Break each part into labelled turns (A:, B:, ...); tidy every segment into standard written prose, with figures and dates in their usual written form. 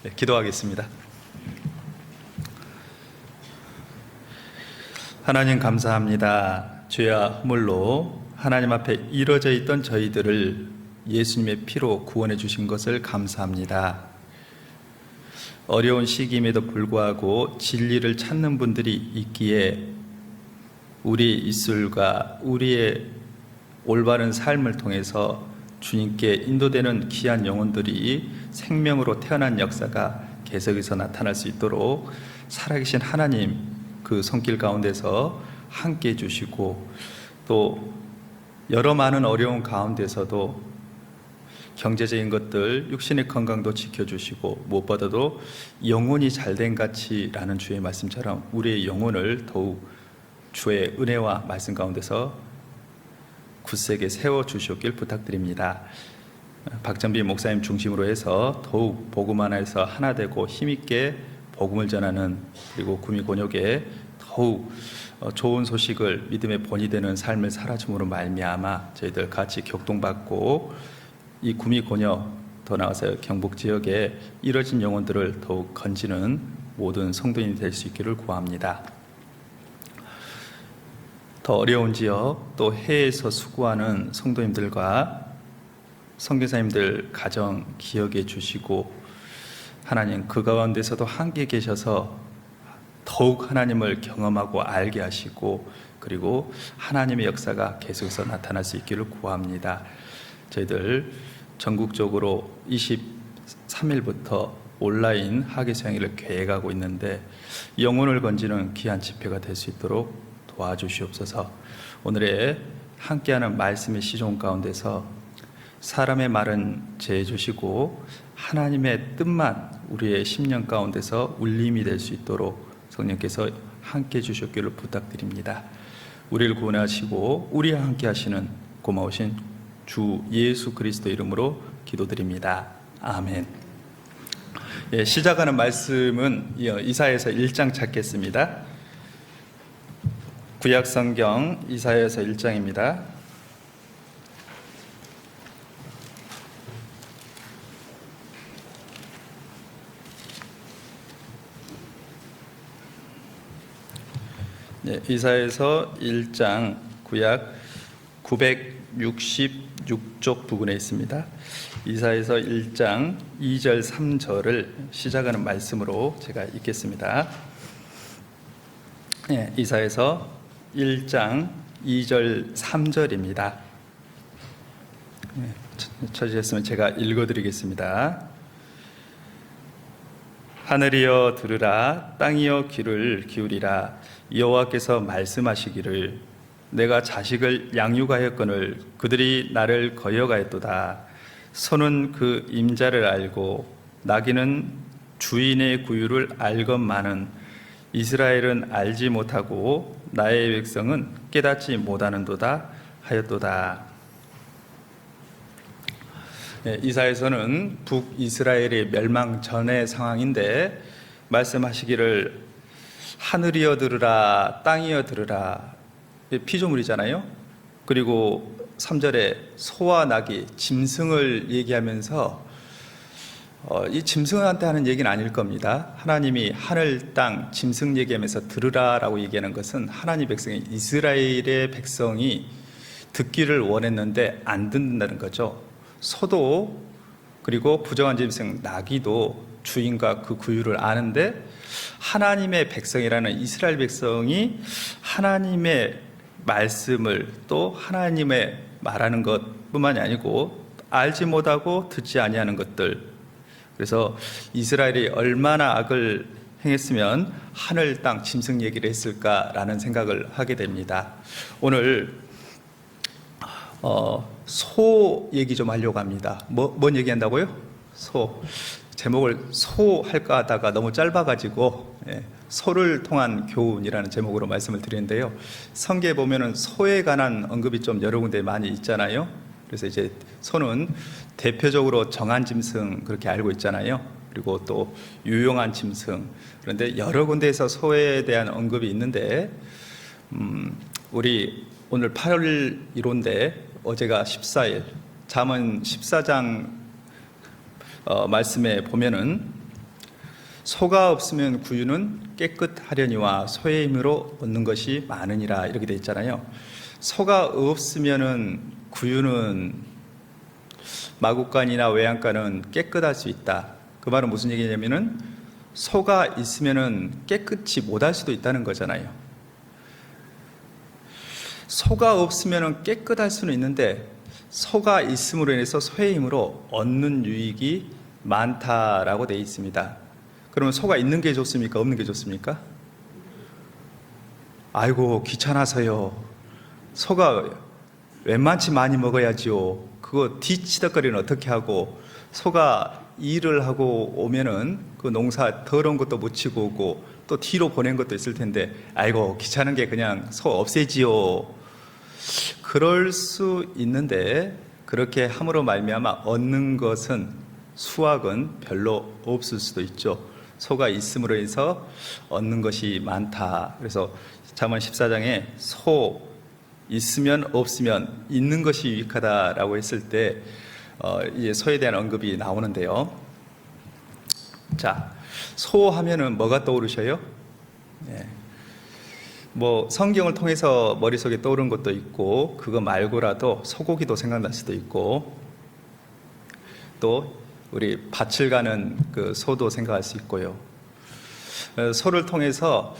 A: 기도하겠습니다. 하나님 감사합니다. 죄와 허물로 하나님 앞에 이루어져 있던 저희들을 예수님의 피로 구원해 주신 것을 감사합니다. 어려운 시기임에도 불구하고 진리를 찾는 분들이 있기에 우리 입술과 우리의 올바른 삶을 통해서 주님께 인도되는 귀한 영혼들이 생명으로 태어난 역사가 계속해서 나타날 수 있도록 살아계신 하나님 그 손길 가운데서 함께 해주시고, 또 여러 많은 어려운 가운데서도 경제적인 것들, 육신의 건강도 지켜주시고, 무엇보다도 영혼이 잘된 가치라는 주의 말씀처럼 우리의 영혼을 더욱 주의 은혜와 말씀 가운데서 굳세게 세워주셨길 부탁드립니다. 박전비 목사님 중심으로 해서 더욱 복음 하나에서 하나 되고 힘있게 복음을 전하는, 그리고 구미곤욕에 더욱 좋은 소식을 믿음의 본이 되는 삶을 살아줌으로 말미암아 저희들 같이 격동받고 이 구미곤욕, 더 나아가서 경북 지역에 이뤄진 영혼들을 더욱 건지는 모든 성도인이 될 수 있기를 구합니다. 더 어려운 지역, 또 해외에서 수고하는 성도님들과 선교사님들 가정 기억해 주시고, 하나님 그 가운데서도 함께 계셔서 더욱 하나님을 경험하고 알게 하시고, 그리고 하나님의 역사가 계속해서 나타날 수 있기를 구합니다. 저희들 전국적으로 23일부터 온라인 학예수양회를 계획하고 있는데 영혼을 건지는 귀한 집회가 될 수 있도록 도와주시옵소서. 오늘의 함께하는 말씀의 시종 가운데서 사람의 말은 제해 주시고 하나님의 뜻만 우리의 심령 가운데서 울림이 될 수 있도록 성령께서 함께 주셨기를 부탁드립니다. 우리를 구원하시고 우리와 함께 하시는 고마우신 주 예수 그리스도 이름으로 기도드립니다. 아멘. 시작하는 말씀은 이사야서 1장 찾겠습니다. 구약성경 이사야서 1장입니다. 이사야서 1장 구약 966쪽 부분에 있습니다. 이사야서 1장 2절 3절을 시작하는 말씀으로 제가 읽겠습니다. 이사야서 1장 2절 3절입니다. 찾으셨으면 제가 읽어드리겠습니다. 하늘이여 들으라, 땅이여 귀를 기울이라. 여호와께서 말씀하시기를 내가 자식을 양육하였거늘 그들이 나를 거역하였도다. 소는 그 임자를 알고 나귀는 주인의 구유를 알건만은 이스라엘은 알지 못하고 나의 백성은 깨닫지 못하는도다 하였도다. 이사야서는 북이스라엘의 멸망 전의 상황인데 말씀하시기를 하늘이여 들으라, 땅이여 들으라. 피조물이잖아요. 그리고 3절에 소와 나귀, 짐승을 얘기하면서 이 짐승한테 하는 얘기는 아닐 겁니다. 하나님이 하늘, 땅, 짐승 얘기하면서 들으라라고 얘기하는 것은 하나님 백성이, 이스라엘의 백성이 듣기를 원했는데 안 듣는다는 거죠. 소도, 그리고 부정한 짐승 나귀도 주인과 그 구유를 아는데 하나님의 백성이라는 이스라엘 백성이 하나님의 말씀을, 또 하나님의 말하는 것뿐만이 아니고 알지 못하고 듣지 아니하는 것들, 그래서 이스라엘이 얼마나 악을 행했으면 하늘, 땅, 짐승 얘기를 했을까라는 생각을 하게 됩니다. 오늘 소 얘기 좀 하려고 합니다. 뭔 얘기한다고요? 소. 제목을 소 할까 하다가 너무 짧아가지고 소를 통한 교훈이라는 제목으로 말씀을 드리는데요. 성경에 보면은 소에 관한 언급이 좀 여러 군데 많이 있잖아요. 그래서 이제 소는 대표적으로 정한 짐승 그렇게 알고 있잖아요. 그리고 또 유용한 짐승. 그런데 여러 군데에서 소에 대한 언급이 있는데 우리 오늘 8월 1호인데 어제가 14일 잠언 14장 말씀에 보면은 소가 없으면 구유는 깨끗하려니와 소의 힘으로 얻는 것이 많으니라 이렇게 돼 있잖아요. 소가 없으면은 구유는 마구간이나 외양간은 깨끗할 수 있다. 그 말은 무슨 얘기냐면은 소가 있으면은 깨끗이 못할 수도 있다는 거잖아요. 소가 없으면은 깨끗할 수는 있는데 소가 있음으로 인해서 소의 힘으로 얻는 유익이 많다라고 되어 있습니다. 그러면 소가 있는 게 좋습니까? 없는 게 좋습니까? 아이고 귀찮아서요. 소가 웬만치 많이 먹어야지요. 그거 뒤치덕거리는 어떻게 하고, 소가 일을 하고 오면은 그 농사 더러운 것도 못 치고 오고 또 뒤로 보낸 것도 있을 텐데 아이고 귀찮은 게 그냥 소 없애지요. 그럴 수 있는데 그렇게 함으로 말미암아 얻는 것은 수확은 별로 없을 수도 있죠. 소가 있음으로 해서 얻는 것이 많다. 그래서 잠언 14장에 소 있으면 없으면 있는 것이 유익하다라고 했을 때 이제 소에 대한 언급이 나오는데요. 자, 소 하면은 뭐가 떠오르셔요? 네. 뭐 성경을 통해서 머릿속에 떠오르는 것도 있고 그거 말고라도 소고기도 생각날 수도 있고 또 우리 밭을 가는 그 소도 생각할 수 있고요. 소를 통해서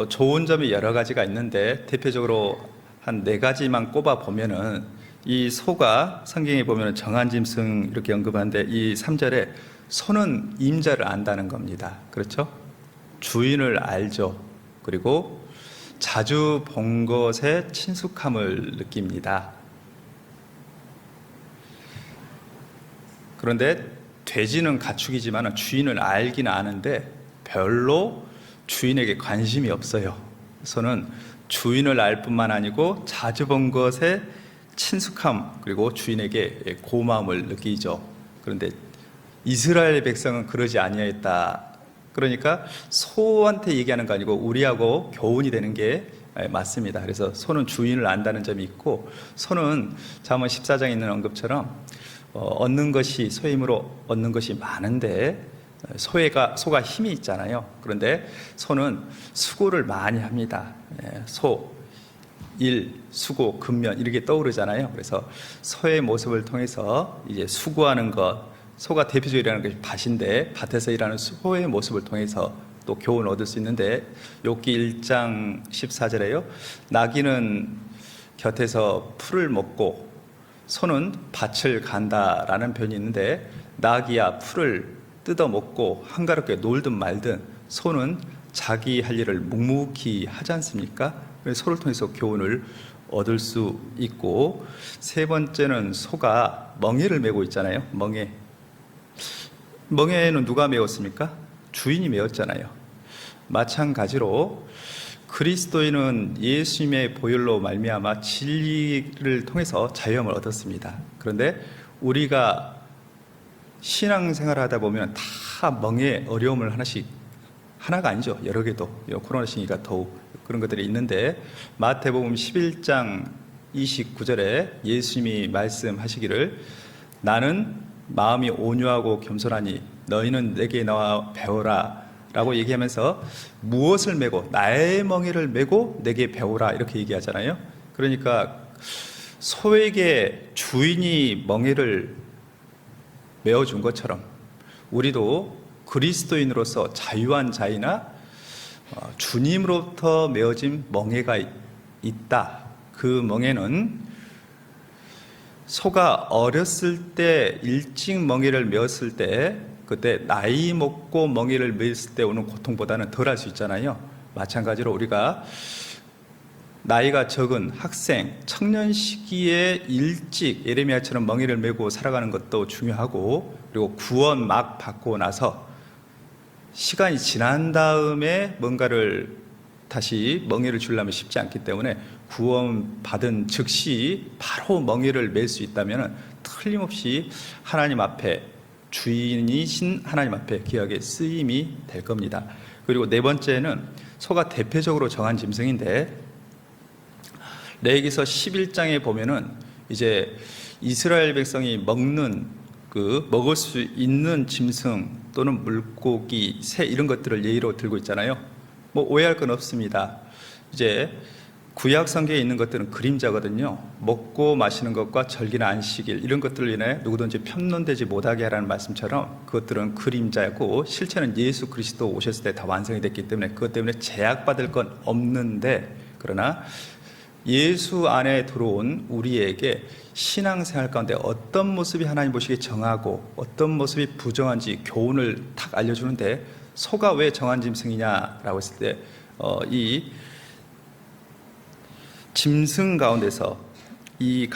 A: 좋은 점이 여러 가지가 있는데 대표적으로 한 4가지만 꼽아 보면은 이 소가 성경에 보면은 정한 짐승 이렇게 언급하는데 이 3절에 소는 임자를 안다는 겁니다. 그렇죠? 주인을 알죠. 그리고 자주 본 것에 친숙함을 느낍니다. 그런데 돼지는 가축이지만 주인을 알긴 아는데 별로 주인에게 관심이 없어요. 소는 주인을 알 뿐만 아니고 자주 본 것에 친숙함 그리고 주인에게 고마움을 느끼죠. 그런데 이스라엘 백성은 그러지 아니하였다. 그러니까 소한테 얘기하는 거 아니고 우리하고 교훈이 되는 게 맞습니다. 그래서 소는 주인을 안다는 점이 있고 소는 잠언 14장에 있는 언급처럼 얻는 것이 소의 힘으로 얻는 것이 많은데 소가 힘이 있잖아요. 그런데 소는 수고를 많이 합니다. 소, 일, 수고, 근면 이렇게 떠오르잖아요. 그래서 소의 모습을 통해서 이제 수고하는 것, 소가 대표적으로 일하는 것이 밭인데 밭에서 일하는 소의 모습을 통해서 또 교훈을 얻을 수 있는데 욥기 1장 14절에요. 나귀는 곁에서 풀을 먹고 소는 밭을 간다라는 표현이 있는데 나귀야 풀을 뜯어먹고 한가롭게 놀든 말든 소는 자기 할 일을 묵묵히 하지 않습니까? 그래서 소를 통해서 교훈을 얻을 수 있고 세 번째는 소가 멍에를 메고 있잖아요. 멍에는 누가 메었습니까? 주인이 메었잖아요. 마찬가지로 그리스도인은 예수님의 보혈로 말미암아 진리를 통해서 자유함을 얻었습니다. 그런데 우리가 신앙생활을 하다 보면 다 멍에 어려움을 하나가 아니죠. 여러 개도 코로나 시기가 더욱 그런 것들이 있는데 마태복음 11장 29절에 예수님이 말씀하시기를 나는 마음이 온유하고 겸손하니 너희는 내게 나와 배우라 라고 얘기하면서 무엇을 메고 나의 멍에를 메고 내게 배우라 이렇게 얘기하잖아요. 그러니까 소에게 주인이 멍에를 메어준 것처럼 우리도 그리스도인으로서 자유한 자이나 주님으로부터 메어진 멍에가 있다. 그 멍에는 소가 어렸을 때 일찍 멍에를 메었을 때 그때 나이 먹고 멍에를 메었을 때 오는 고통보다는 덜할 수 있잖아요. 마찬가지로 우리가 나이가 적은 학생, 청년 시기에 일찍 예레미야처럼 멍에를 메고 살아가는 것도 중요하고 그리고 구원 막 받고 나서 시간이 지난 다음에 뭔가를 다시 멍에를 주려면 쉽지 않기 때문에 구원 받은 즉시 바로 멍에를 맬 수 있다면 틀림없이 하나님 앞에 주인이신 하나님 앞에 귀하게 쓰임이 될 겁니다. 그리고 네 번째는 소가 대표적으로 정한 짐승인데 레위기서 11장에 보면은 이제 이스라엘 백성이 먹는 먹을 수 있는 짐승 또는 물고기, 새 이런 것들을 예로 들고 있잖아요. 뭐 오해할 건 없습니다. 이제 구약 성경에 있는 것들은 그림자거든요. 먹고 마시는 것과 절기나 안식일 이런 것들로 인해 누구든지 편론되지 못하게 하라는 말씀처럼 그것들은 그림자였고 실체는 예수 그리스도 오셨을 때 다 완성이 됐기 때문에 그것 때문에 제약받을 건 없는데, 그러나 예수 안에 들어온 우리에게 신앙생활 가운데 어떤 모습이 하나님 보시기에 정하고 어떤 모습이 부정한지 교훈을 탁 알려주는데, 소가 왜 정한 짐승이냐라고 했을 때 이 짐승 가운데서 이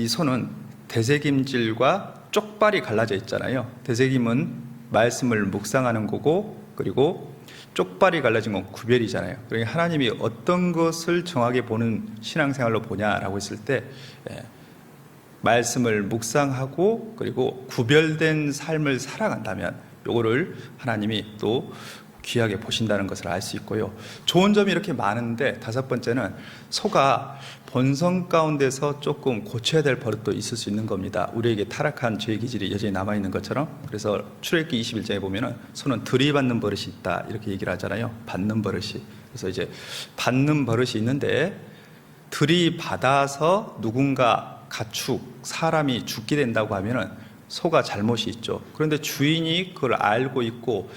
A: 소는 대세김질과 쪽발이 갈라져 있잖아요. 대세김은 말씀을 묵상하는 거고, 그리고 쪽발이 갈라진 건 구별이잖아요. 그러니까 하나님이 어떤 것을 정하게 보는 신앙생활로 보냐라고 했을 때 말씀을 묵상하고 그리고 구별된 삶을 살아간다면 요거를 하나님이 또 귀하게 보신다는 것을 알 수 있고요. 좋은 점이 이렇게 많은데, 다섯 번째는 소가 본성 가운데서 조금 고쳐야 될 버릇도 있을 수 있는 겁니다. 우리에게 타락한 죄의 기질이 여전히 남아있는 것처럼. 그래서 출애굽기 21장에 보면은 소는 들이받는 버릇이 있다 이렇게 얘기를 하잖아요. 받는 버릇이. 그래서 이제 받는 버릇이 있는데, 들이받아서 누군가 가축, 사람이 죽게 된다고 하면은 소가 잘못이 있죠. 그런데 주인이 그걸 알고 있고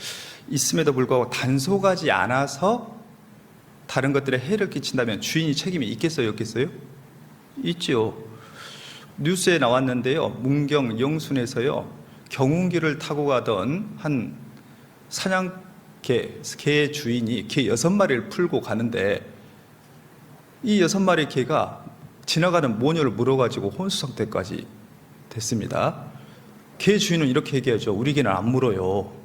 A: 있음에도 불구하고 단속하지 않아서 다른 것들에 해를 끼친다면 주인이 책임이 있겠어요, 없겠어요? 있지요. 뉴스에 나왔는데요, 문경 영순에서요, 경운기를 타고 가던 한 개 주인이 개 6마리를 풀고 가는데 이 6마리 개가 지나가는 모녀를 물어가지고 혼수 상태까지 됐습니다. 개 주인은 이렇게 얘기하죠. 우리 개는 안 물어요.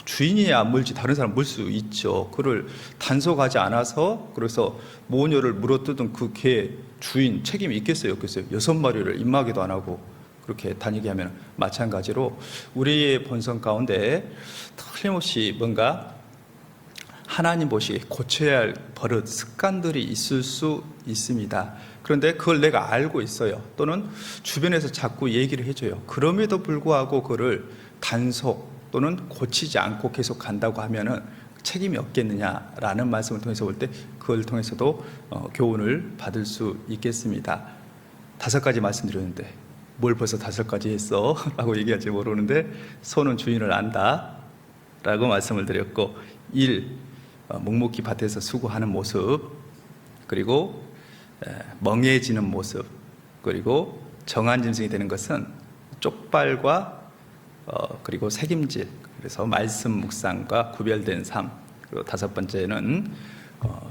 A: 주인이 안 물지 다른 사람 물 수 있죠. 그를 단속하지 않아서 그래서 모녀를 물어뜯은 그 개 주인 책임이 있겠어요, 없겠어요? 6마리를 입마개도 안 하고 그렇게 다니게 하면 마찬가지로 우리의 본성 가운데 틀림없이 뭔가 하나님 보시기에 고쳐야 할 버릇, 습관들이 있을 수 있습니다. 그런데 그걸 내가 알고 있어요. 또는 주변에서 자꾸 얘기를 해줘요. 그럼에도 불구하고 그를 단속 또는 고치지 않고 계속 간다고 하면은 책임이 없겠느냐라는 말씀을 통해서 볼 때 그걸 통해서도 교훈을 받을 수 있겠습니다. 5가지 말씀드렸는데 뭘 벌써 5가지 했어? 라고 얘기할지 모르는데, 소는 주인을 안다 라고 말씀을 드렸고, 1. 묵묵히 밭에서 수고하는 모습, 그리고 멍해지는 모습, 그리고 정한 짐승이 되는 것은 쪽발과 그리고 책임질, 그래서 말씀 묵상과 구별된 삶. 그리고 5번째는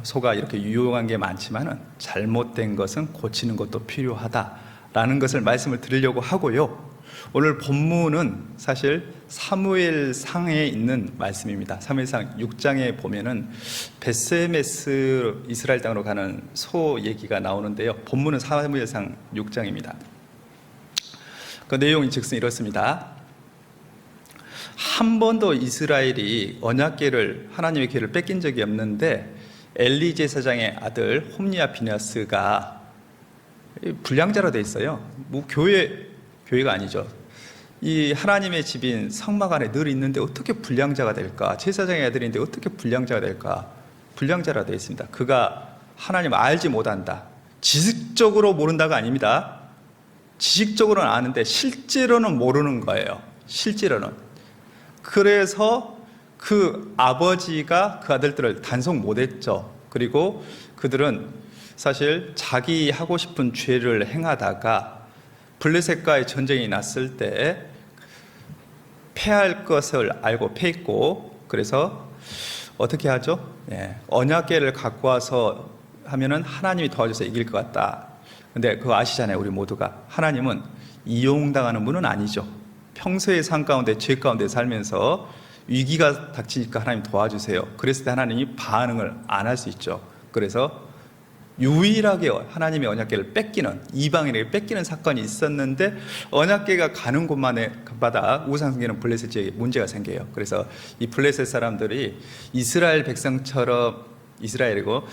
A: 소가 이렇게 유용한 게 많지만은 잘못된 것은 고치는 것도 필요하다라는 것을 말씀을 드리려고 하고요. 오늘 본문은 사실 사무엘상에 있는 말씀입니다. 사무엘상 6장에 보면은 베스메스 이스라엘 땅으로 가는 소 얘기가 나오는데요. 본문은 사무엘상 6장입니다. 그 내용이 즉슨 이렇습니다. 한 번도 이스라엘이 언약궤를, 하나님의 궤를 뺏긴 적이 없는데 엘리 제사장의 아들 홈리아 비나스가 불량자로 돼 있어요. 뭐 교회가 아니죠. 이 하나님의 집인 성막 안에 늘 있는데 어떻게 불량자가 될까? 제사장의 아들인데 어떻게 불량자가 될까? 불량자라 되어 있습니다. 그가 하나님을 알지 못한다. 지식적으로 모른다가 아닙니다. 지식적으로는 아는데 실제로는 모르는 거예요. 실제로는. 그래서 그 아버지가 그 아들들을 단속 못했죠. 그리고 그들은 사실 자기 하고 싶은 죄를 행하다가 블레셋과의 전쟁이 났을 때 패할 것을 알고 패했고, 그래서 어떻게 하죠? 언약궤를 갖고 와서 하면은 하나님이 도와줘서 이길 것 같다. 근데 그거 아시잖아요, 우리 모두가. 하나님은 이용당하는 분은 아니죠. 평소의 삶 가운데 죄 가운데 살면서 위기가 닥치니까 하나님 도와주세요. 그랬을 때 하나님이 반응을 안 할 수 있죠. 그래서 유일하게 하나님의 언약궤를 뺏기는, 이방인에게 뺏기는 사건이 있었는데 언약궤가 가는 곳마다 우상 숭배는 블레셋 지역에 문제가 생겨요. 그래서 이 블레셋 사람들이 이스라엘 백성처럼 이스라엘이고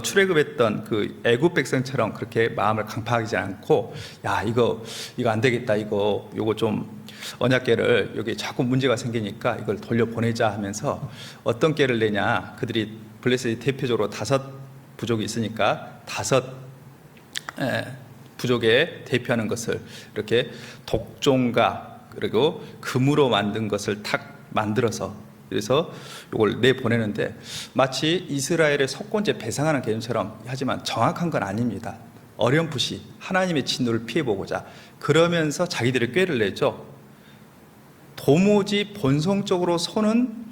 A: 출애굽했던 그 애굽 백성처럼 그렇게 마음을 강팍하지 않고, 야 이거 안 되겠다, 요거 좀 언약궤를 여기 자꾸 문제가 생기니까 이걸 돌려 보내자 하면서 어떤 궤를 내냐, 그들이 블레셋이 대표적으로 5 부족이 있으니까 5 부족에 대표하는 것을 이렇게 독종과 그리고 금으로 만든 것을 탁 만들어서, 그래서 이걸 내보내는데 마치 이스라엘의 속건제 배상하는 개념처럼, 하지만 정확한 건 아닙니다. 어렴풋이 하나님의 진노를 피해보고자 그러면서 자기들의 꾀를 내죠. 도무지 본성적으로 소는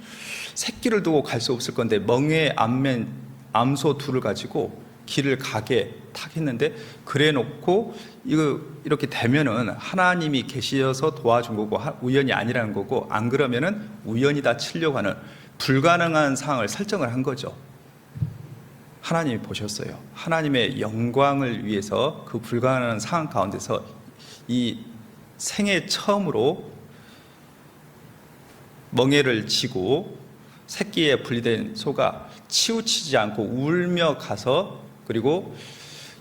A: 새끼를 두고 갈 수 없을 건데 멍에 암맨 암소 2를 가지고 길을 가게 탁 했는데, 그래 놓고 이렇게 되면은 하나님이 계시어서 도와준 거고 우연이 아니라는 거고, 안 그러면은 우연이다 치려고 하는 불가능한 상황을 설정을 한 거죠. 하나님이 보셨어요. 하나님의 영광을 위해서 그 불가능한 상황 가운데서 이 생애 처음으로 멍에를 지고 새끼에 분리된 소가 치우치지 않고 울며 가서, 그리고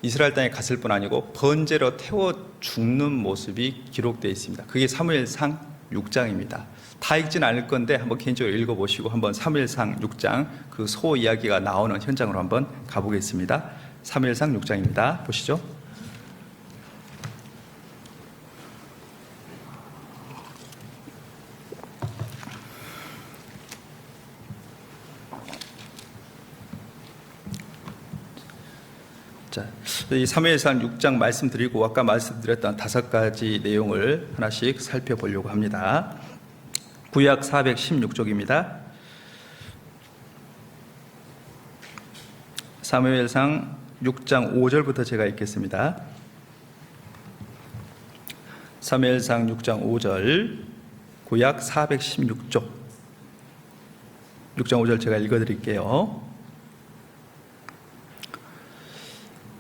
A: 이스라엘 땅에 갔을 뿐 아니고 번제로 태워 죽는 모습이 기록되어 있습니다. 그게 사무엘상 6장입니다. 다 읽지는 않을 건데 한번 개인적으로 읽어보시고 한번 사무엘상 6장 그 소 이야기가 나오는 현장으로 한번 가보겠습니다. 사무엘상 6장입니다. 보시죠. 자, 이 사무엘상 6장 말씀드리고 아까 말씀드렸던 5가지 내용을 하나씩 살펴보려고 합니다. 구약 416쪽입니다. 사무엘상 6장 5절부터 제가 읽겠습니다. 사무엘상 6장 5절, 구약 416쪽 6장 5절 제가 읽어드릴게요.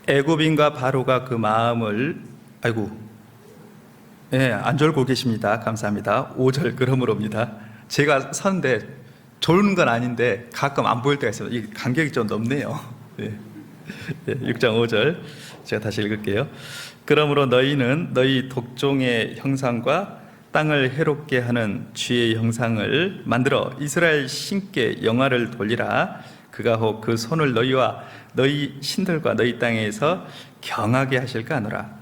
A: 애굽인과 바로가 그 마음을, 안 졸고 계십니다. 감사합니다. 5절 그러므로입니다. 제가 서는데 졸는 건 아닌데 가끔 안 보일 때가 있어요. 이 간격이 좀 넓네요. 6장 5절 제가 다시 읽을게요. 그러므로 너희는 너희 독종의 형상과 땅을 해롭게 하는 쥐의 형상을 만들어 이스라엘 신께 영화를 돌리라. 그가 혹 그 손을 너희와 너희 신들과 너희 땅에서 경하게 하실까 하노라.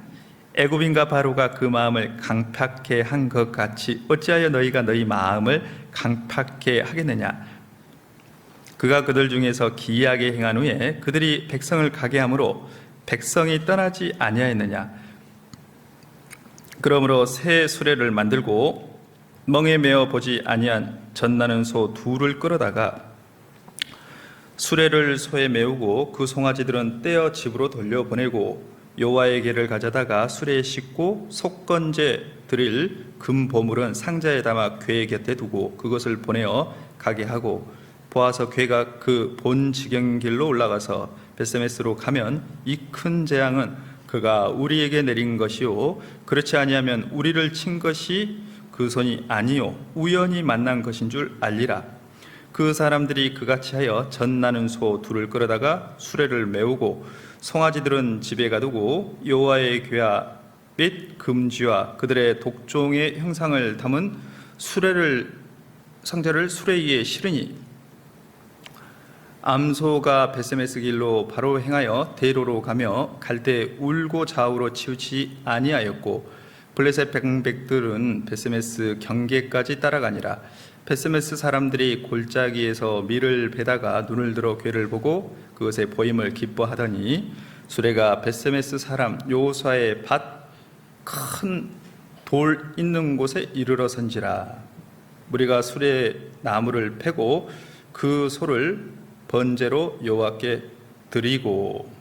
A: 애굽인과 바로가 그 마음을 강팍해 한 것 같이 어찌하여 너희가 너희 마음을 강팍해 하겠느냐. 그가 그들 중에서 기이하게 행한 후에 그들이 백성을 가게 함으로 백성이 떠나지 아니하였느냐. 그러므로 새 수레를 만들고 멍에 메어 보지 아니한 젖나는 소 2를 끌어다가 수레를 소에 메우고 그 송아지들은 떼어 집으로 돌려보내고 여호와의 궤를 가져다가 수레에 싣고 속건제 드릴 금 보물은 상자에 담아 궤 곁에 두고 그것을 보내어 가게 하고, 보아서 궤가 그 본 지경길로 올라가서 벳세메스로 가면 이 큰 재앙은 그가 우리에게 내린 것이요 그렇지 아니하면 우리를 친 것이 그 손이 아니요 우연히 만난 것인 줄 알리라. 그 사람들이 그같이 하여 젖나는 소 2를 끌어다가 수레를 메우고 송아지들은 집에 가두고 여호와의 궤와 및 금쥐와 그들의 독종의 형상을 담은 상자를 수레 위에 실으니 암소가 벳세메스 길로 바로 행하여 대로로 가며 갈 때 울고 좌우로 치우치지 아니하였고, 블레셋 백성들은 벳세메스 경계까지 따라가니라. 벳세메스 사람들이 골짜기에서 밀을 베다가 눈을 들어 궤를 보고 그것의 보임을 기뻐하더니 수레가 벳세메스 사람 여호수아의 밭 큰 돌 있는 곳에 이르러선지라. 무리가 수레 나무를 패고 그 소를 번제로 여호와께 드리고,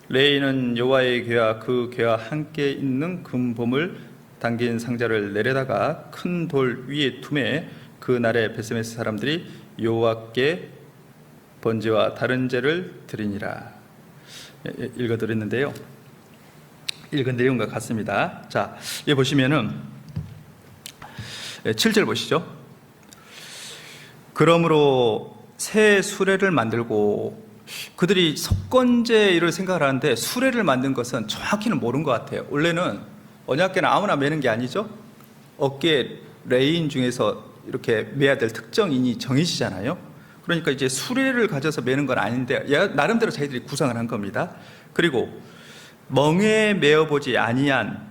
A: 레이는 여호와의 궤와 그 궤와 함께 있는 금봄을 담긴 상자를 내려다가 큰 돌 위에 둠에 그날에 벳세메스 사람들이 여호와께 번제와 다른 제를 드리니라. 읽어드렸는데요, 읽은 내용과 같습니다. 자, 여기 보시면은 7절 보시죠. 그러므로 새 수레를 만들고 그들이 속건제를 생각을 하는데 수레를 만든 것은 정확히는 모르는 것 같아요. 원래는 언약궤는 아무나 매는 게 아니죠. 어깨 레인 중에서 이렇게 매야 될 특정인이 정해지잖아요. 그러니까 이제 수레를 가져서 매는 건 아닌데 나름대로 자기들이 구상을 한 겁니다. 그리고 멍에 매어보지 아니한,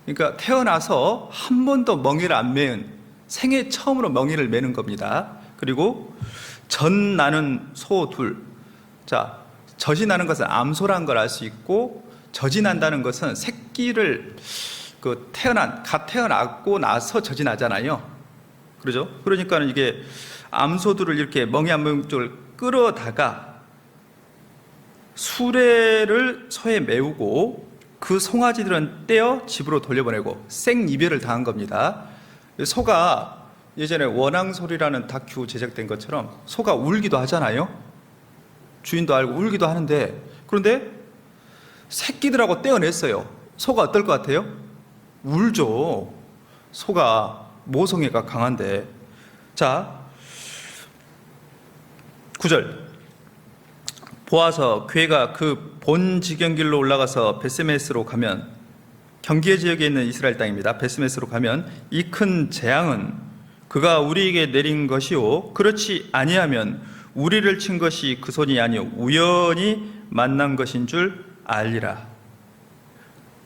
A: 그러니까 태어나서 한 번도 멍에를 안 매은 생애 처음으로 멍에를 매는 겁니다. 그리고 젖 나는 소 둘. 자, 젖이 나는 것은 암소라는 걸 알 수 있고, 젖이 난다는 것은 새끼를 갓 태어나고 나서 젖이 나잖아요. 그러죠? 그러니까 이게 암소들을 이렇게 멍에 한 명 쪽을 끌어다가 수레를 소에 메우고 그 송아지들은 떼어 집으로 돌려보내고 생이별을 당한 겁니다. 소가 예전에 원앙소리라는 다큐 제작된 것처럼 소가 울기도 하잖아요. 주인도 알고 울기도 하는데, 그런데 새끼들하고 떼어냈어요. 소가 어떨 것 같아요? 울죠. 소가 모성애가 강한데. 자, 9절. 보아서 괴가 그 본 지경길로 올라가서 베스메스로 가면, 경계 지역에 있는 이스라엘 땅입니다. 베스메스로 가면 이 큰 재앙은 그가 우리에게 내린 것이요 그렇지 아니하면 우리를 친 것이 그 손이 아니요 우연히 만난 것인 줄 알리라.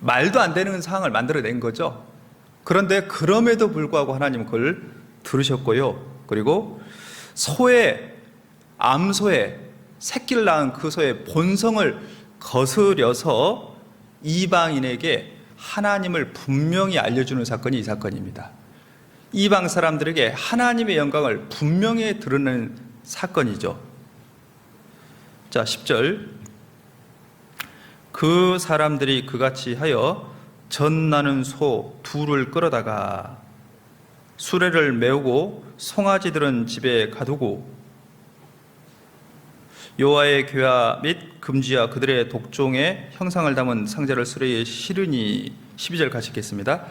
A: 말도 안 되는 상황을 만들어낸 거죠. 그런데 그럼에도 불구하고 하나님은 그걸 들으셨고요. 그리고 암소의 새끼를 낳은 그 소의 본성을 거스려서 이방인에게 하나님을 분명히 알려주는 사건이 이 사건입니다. 이방 사람들에게 하나님의 영광을 분명히 드러내는 사건이죠. 자, 10절. 그 사람들이 그같이 하여 젖 나는 소 둘을 끌어다가 수레를 메우고 송아지들은 집에 가두고 여호와의 궤와 및 금지와 그들의 독종의 형상을 담은 상자를 수레에 실으니. 12절 같이 읽겠습니다.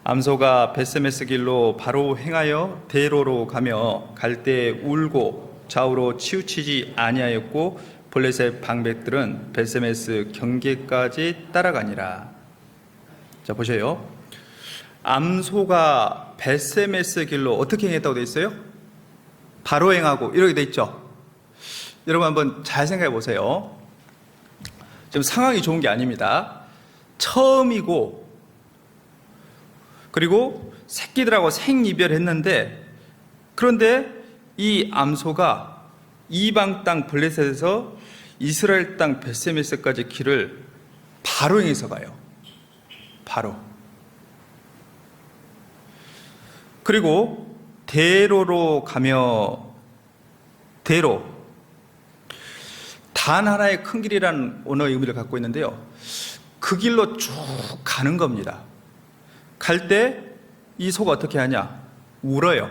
A: 암소가 베스메스 길로 바로 행하여 대로로 가며 갈 때 울고 좌우로 치우치지 아니하였고 블레셋 방백들은 베스메스 경계까지 따라가니라. 자, 보세요. 암소가 베스메스 길로 어떻게 행했다고 되어 있어요? 바로 행하고 이렇게 되어 있죠. 여러분 한번 잘 생각해 보세요. 지금 상황이 좋은 게 아닙니다. 처음이고, 그리고 새끼들하고 생이별했는데, 그런데 이 암소가 이방 땅 블레셋에서 이스라엘 땅 베스메스까지 길을 바로 행해서 가요. 바로. 그리고 대로로 가며, 대로, 단 하나의 큰 길이라는 언어의 의미를 갖고 있는데요, 그 길로 쭉 가는 겁니다. 갈 때 이 소가 어떻게 하냐? 울어요.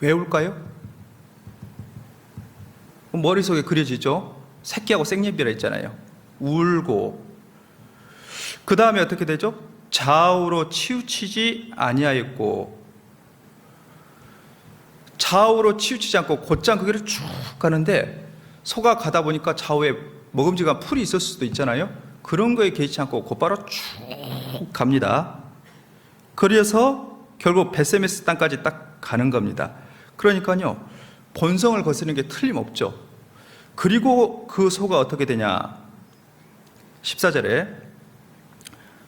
A: 왜 울까요? 머릿속에 그려지죠? 새끼하고 생예비라 있잖아요. 울고. 그 다음에 어떻게 되죠? 좌우로 치우치지 아니하였고, 좌우로 치우치지 않고 곧장 그 길을 쭉 가는데, 소가 가다 보니까 좌우에 먹음직한 풀이 있을 수도 있잖아요. 그런 거에 개의치 않고 곧바로 쭉 갑니다. 그래서 결국 베스메스 땅까지 딱 가는 겁니다. 그러니까요, 본성을 거스르는 게 틀림없죠. 그리고 그 소가 어떻게 되냐? 14절에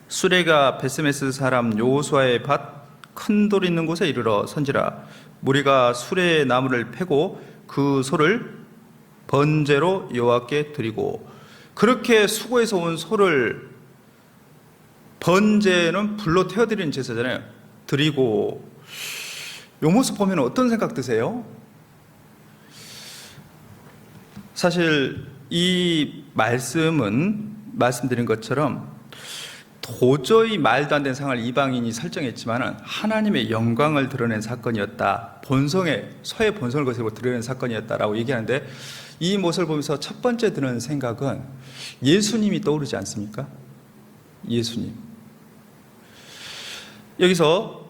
A: 수레가 베스메스 사람 여호수아의 밭 큰 돌 있는 곳에 이르러 선지라. 무리가 수레의 나무를 패고 그 소를 번제로 여호와께 드리고. 그렇게 수고해서 온 소를, 번제는 불로 태워드리는 제사잖아요, 드리고. 요 모습 보면 어떤 생각 드세요? 사실 이 말씀은 말씀드린 것처럼 도저히 말도 안 되는 상황을 이방인이 설정했지만 하나님의 영광을 드러낸 사건이었다. 소의 본성을 거스르고 드러낸 사건이었다라고 얘기하는데, 이 모습을 보면서 첫 번째 드는 생각은 예수님이 떠오르지 않습니까? 예수님. 여기서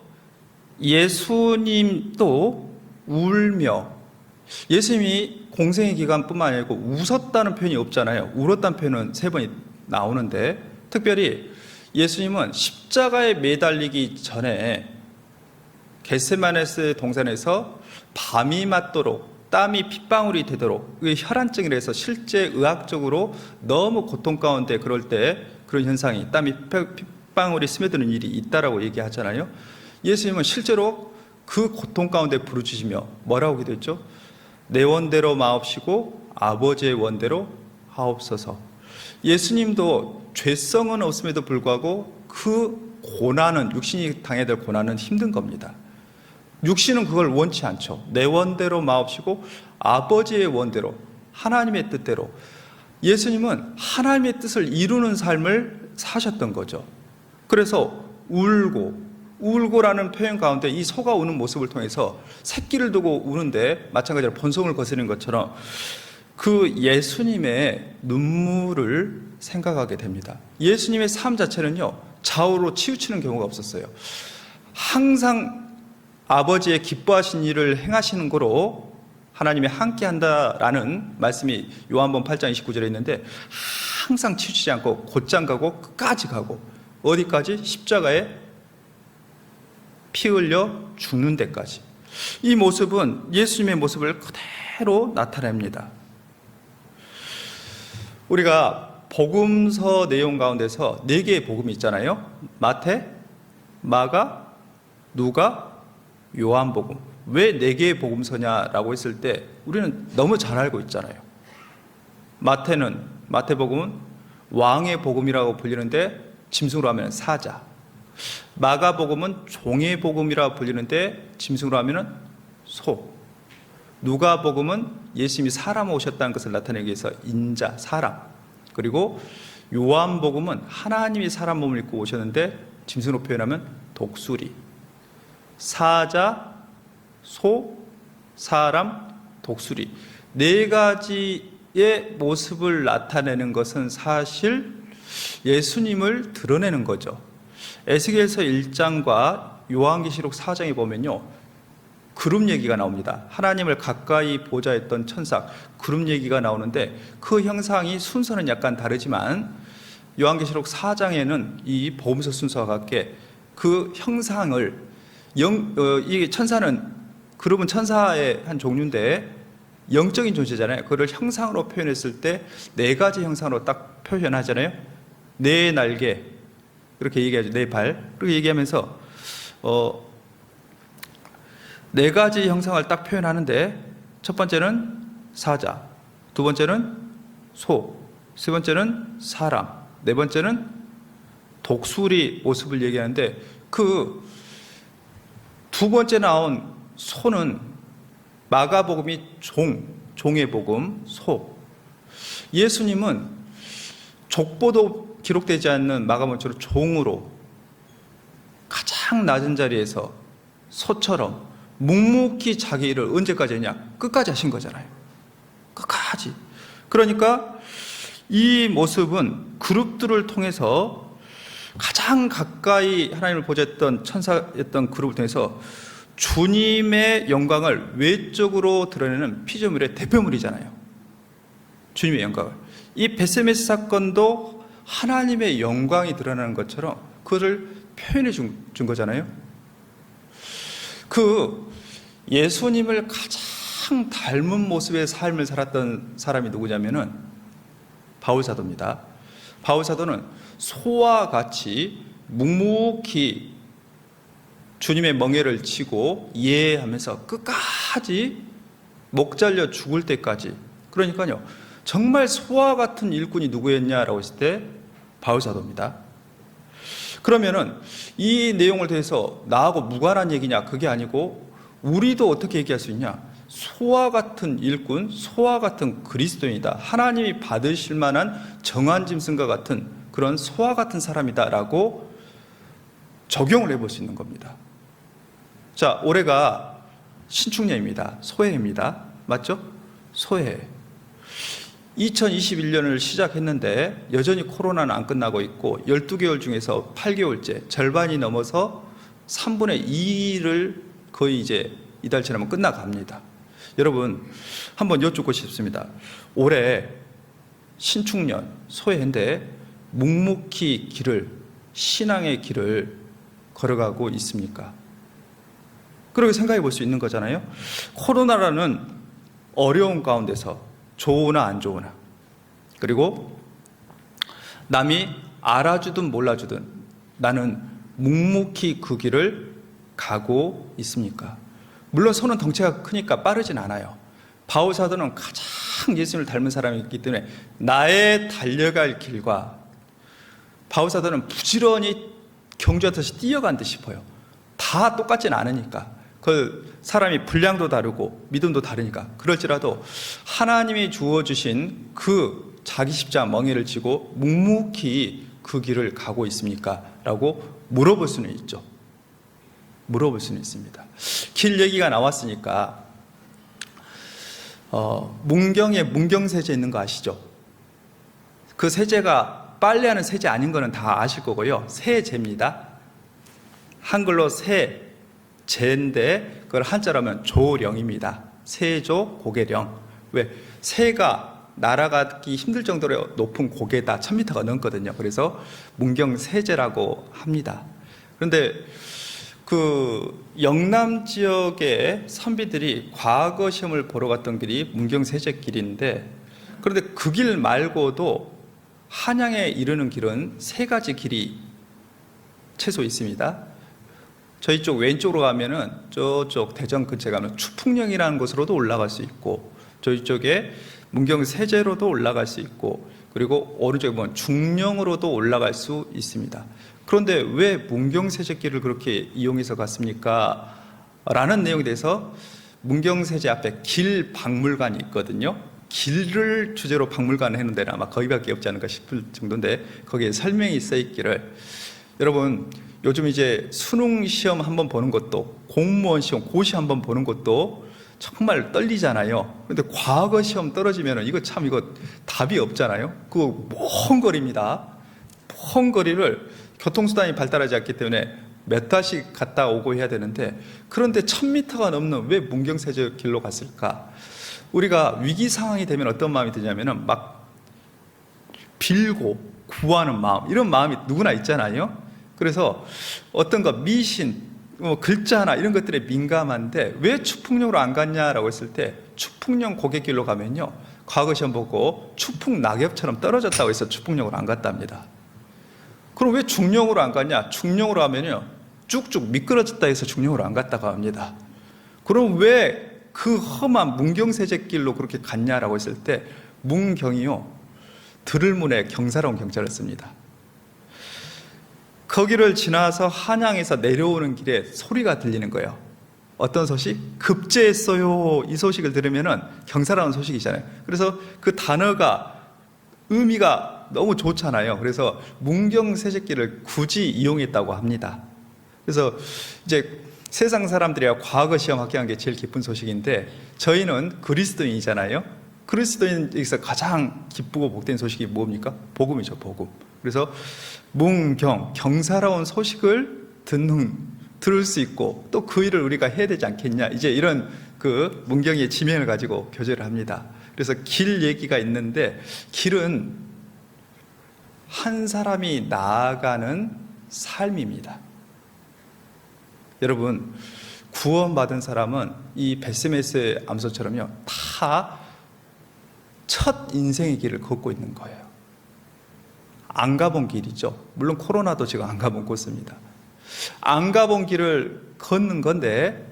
A: 예수님도 울며 예수님이 공생의 기간뿐만 아니고 웃었다는 표현이 없잖아요. 울었다는 표현은 3번이 나오는데, 특별히 예수님은 십자가에 매달리기 전에 겟세마네스 동산에서 밤이 맞도록 땀이 핏방울이 되도록, 혈안증이라 해서 실제 의학적으로 너무 고통 가운데 그럴 때 그런 현상이, 땀이 핏방울이 스며드는 일이 있다라고 얘기하잖아요. 예수님은 실제로 그 고통 가운데 부르짖으며 뭐라고 기도했죠? 내 원대로 마옵시고 아버지의 원대로 하옵소서. 예수님도 죄성은 없음에도 불구하고 그 고난은, 육신이 당해야 될 고난은 힘든 겁니다. 육신은 그걸 원치 않죠. 내 원대로 마옵시고 아버지의 원대로, 하나님의 뜻대로. 예수님은 하나님의 뜻을 이루는 삶을 사셨던 거죠. 그래서 울고라는 표현 가운데 이 소가 우는 모습을 통해서 새끼를 두고 우는데 마찬가지로 본성을 거스르는 것처럼 그 예수님의 눈물을 생각하게 됩니다. 예수님의 삶 자체는요, 좌우로 치우치는 경우가 없었어요. 항상 아버지의 기뻐하신 일을 행하시는 거로 하나님이 함께 한다라는 말씀이 요한복음 8장 29절에 있는데, 항상 치우치지 않고 곧장 가고 끝까지 가고, 어디까지? 십자가에 피 흘려 죽는 데까지. 이 모습은 예수님의 모습을 그대로 나타냅니다. 우리가 복음서 내용 가운데서 4개의 복음이 있잖아요. 마태, 마가, 누가, 요한복음. 왜 4개의 복음서냐라고 했을 때 우리는 너무 잘 알고 있잖아요. 마태복음은 왕의 복음이라고 불리는데 짐승으로 하면 사자. 마가복음은 종의 복음이라고 불리는데 짐승으로 하면 소. 누가복음은 예수님이 사람 오셨다는 것을 나타내기 위해서 인자, 사람. 그리고 요한복음은 하나님이 사람 몸을 입고 오셨는데 짐승으로 표현하면 독수리. 사자, 소, 사람, 독수리. 4가지의 모습을 나타내는 것은 사실 예수님을 드러내는 거죠. 에스겔서 1장과 요한계시록 4장에 보면요, 그룹 얘기가 나옵니다. 하나님을 가까이 보자 했던 천사, 그룹 얘기가 나오는데 그 형상이 순서는 약간 다르지만 요한계시록 4장에는 이 복음서 순서와 같게 그 형상을 이 천사는, 그룹은 천사의 한 종류인데 영적인 존재잖아요. 그걸 형상으로 표현했을 때 4가지 형상으로 딱 표현하잖아요. 네 날개, 그렇게 얘기하죠. 네 발, 그렇게 얘기하면서 4가지 형상을 딱 표현하는데, 첫 번째는 사자, 두 번째는 소, 세 번째는 사람, 네 번째는 독수리 모습을 얘기하는데, 그 두 번째 나온 소는 마가복음이 종의 복음, 소. 예수님은 족보도 기록되지 않는 마가복음처럼 종으로 가장 낮은 자리에서 소처럼 묵묵히 자기 일을 언제까지 했냐? 끝까지 하신 거잖아요. 끝까지. 그러니까 이 모습은 그룹들을 통해서 가장 가까이 하나님을 보셨던 천사였던 그룹을 통해서 주님의 영광을 외적으로 드러내는 피조물의 대표물이잖아요. 주님의 영광을. 이 벳세메스 사건도 하나님의 영광이 드러나는 것처럼 그것을 표현해 준 거잖아요. 그 예수님을 가장 닮은 모습의 삶을 살았던 사람이 누구냐면은 바울사도입니다. 바울사도는 소와 같이 묵묵히 주님의 멍에를 치고 예하면서 끝까지 목 잘려 죽을 때까지. 그러니까요, 정말 소와 같은 일꾼이 누구였냐라고 했을 때 바울사도입니다. 그러면은 이 내용을 대해서 나하고 무관한 얘기냐? 그게 아니고 우리도 어떻게 얘기할 수 있냐? 소와 같은 일꾼, 소와 같은 그리스도인이다. 하나님이 받으실 만한 정한 짐승과 같은 그런 소와 같은 사람이다라고 적용을 해볼 수 있는 겁니다. 자, 올해가 신축년입니다. 소해입니다. 맞죠? 소해. 2021년을 시작했는데 여전히 코로나는 안 끝나고 있고 12개월 중에서 8개월째, 절반이 넘어서 3분의 2를 거의 이제 이달 지나면 끝나갑니다. 여러분, 한번 여쭙고 싶습니다. 올해 신축년 소해인데 묵묵히 신앙의 길을 걸어가고 있습니까? 그렇게 생각해 볼 수 있는 거잖아요. 코로나라는 어려운 가운데서 좋으나 안 좋으나, 그리고 남이 알아주든 몰라주든 나는 묵묵히 그 길을 가고 있습니까? 물론 손은 덩치가 크니까 빠르진 않아요. 바울 사도는 가장 예수님을 닮은 사람이기 때문에 나의 달려갈 길과 바울 사도는 부지런히 경주하듯이 뛰어간 듯 싶어요. 다 똑같진 않으니까. 그 사람이 분량도 다르고 믿음도 다르니까. 그럴지라도 하나님이 주어주신 그 자기 십자가 멍에를 지고 묵묵히 그 길을 가고 있습니까? 라고 물어볼 수는 있죠. 물어볼 수는 있습니다. 길 얘기가 나왔으니까 문경에 문경세제 있는 거 아시죠? 그 세제가 빨래하는 세제 아닌 거는 다 아실 거고요. 세제입니다. 한글로 세제인데 그걸 한자로 하면 조령입니다. 세조 고개령. 왜? 새가 날아가기 힘들 정도로 높은 고개다. 1000m가 넘거든요. 그래서 문경세제라고 합니다. 그런데 그 영남 지역의 선비들이 과거 시험을 보러 갔던 길이 문경세제 길인데, 그런데 그 길 말고도 한양에 이르는 길은 3가지 길이 최소 있습니다. 저희 쪽 왼쪽으로 가면은 저쪽 대전 근처에 가면 추풍령이라는 곳으로도 올라갈 수 있고, 저희 쪽에 문경세제로도 올라갈 수 있고, 그리고 오른쪽에 보면 중령으로도 올라갈 수 있습니다. 그런데 왜 문경세제길을 그렇게 이용해서 갔습니까? 라는 내용에 대해서 문경세제 앞에 길박물관이 있거든요. 길을 주제로 박물관을 해놓은 데는 아마 거기밖에 없지 않을까 싶을 정도인데, 거기에 설명이 써 있기를, 여러분 요즘 이제 수능 시험 한번 보는 것도, 공무원 시험 고시 한번 보는 것도 정말 떨리잖아요. 그런데 과거 시험 떨어지면 이거 답이 없잖아요. 그거 먼 거리입니다. 먼 거리를 교통수단이 발달하지 않기 때문에 몇 달씩 갔다 오고 해야 되는데, 그런데 1000m가 넘는 왜 문경세제 길로 갔을까? 우리가 위기 상황이 되면 어떤 마음이 드냐면은 막 빌고 구하는 마음, 이런 마음이 누구나 있잖아요. 그래서 어떤 거 미신, 글자 하나 이런 것들에 민감한데 왜 추풍령으로 안 갔냐라고 했을 때, 추풍령 고갯길로 가면요, 과거 시험 보고 추풍 낙엽처럼 떨어졌다고 해서 추풍령으로 안 갔답니다. 그럼 왜 중령으로 안 갔냐? 중령으로 하면요 쭉쭉 미끄러졌다 해서 중령으로 안 갔다고 합니다. 그럼 왜 그 험한 문경세제길로 그렇게 갔냐라고 했을 때, 문경이요 들을문에 경사로운 경자를 씁니다. 거기를 지나서 한양에서 내려오는 길에 소리가 들리는 거예요. 어떤 소식? 급제했어요. 이 소식을 들으면은 경사로운 소식이잖아요. 그래서 그 단어가 의미가 너무 좋잖아요. 그래서 문경세제길을 굳이 이용했다고 합니다. 그래서 이제 세상 사람들이야 과거 시험 합격한 게 제일 기쁜 소식인데, 저희는 그리스도인이잖아요. 그리스도인에서 가장 기쁘고 복된 소식이 뭡니까? 복음이죠, 복음. 그래서 문경, 경사로운 소식을 들을 수 있고 또 그 일을 우리가 해야 되지 않겠냐, 이제 이런 그 문경의 지명을 가지고 교제를 합니다. 그래서 길 얘기가 있는데, 길은 한 사람이 나아가는 삶입니다. 여러분, 구원받은 사람은 이 베스메스의 암소처럼요 다 첫 인생의 길을 걷고 있는 거예요. 안 가본 길이죠. 물론 코로나도 지금 안 가본 곳입니다. 안 가본 길을 걷는 건데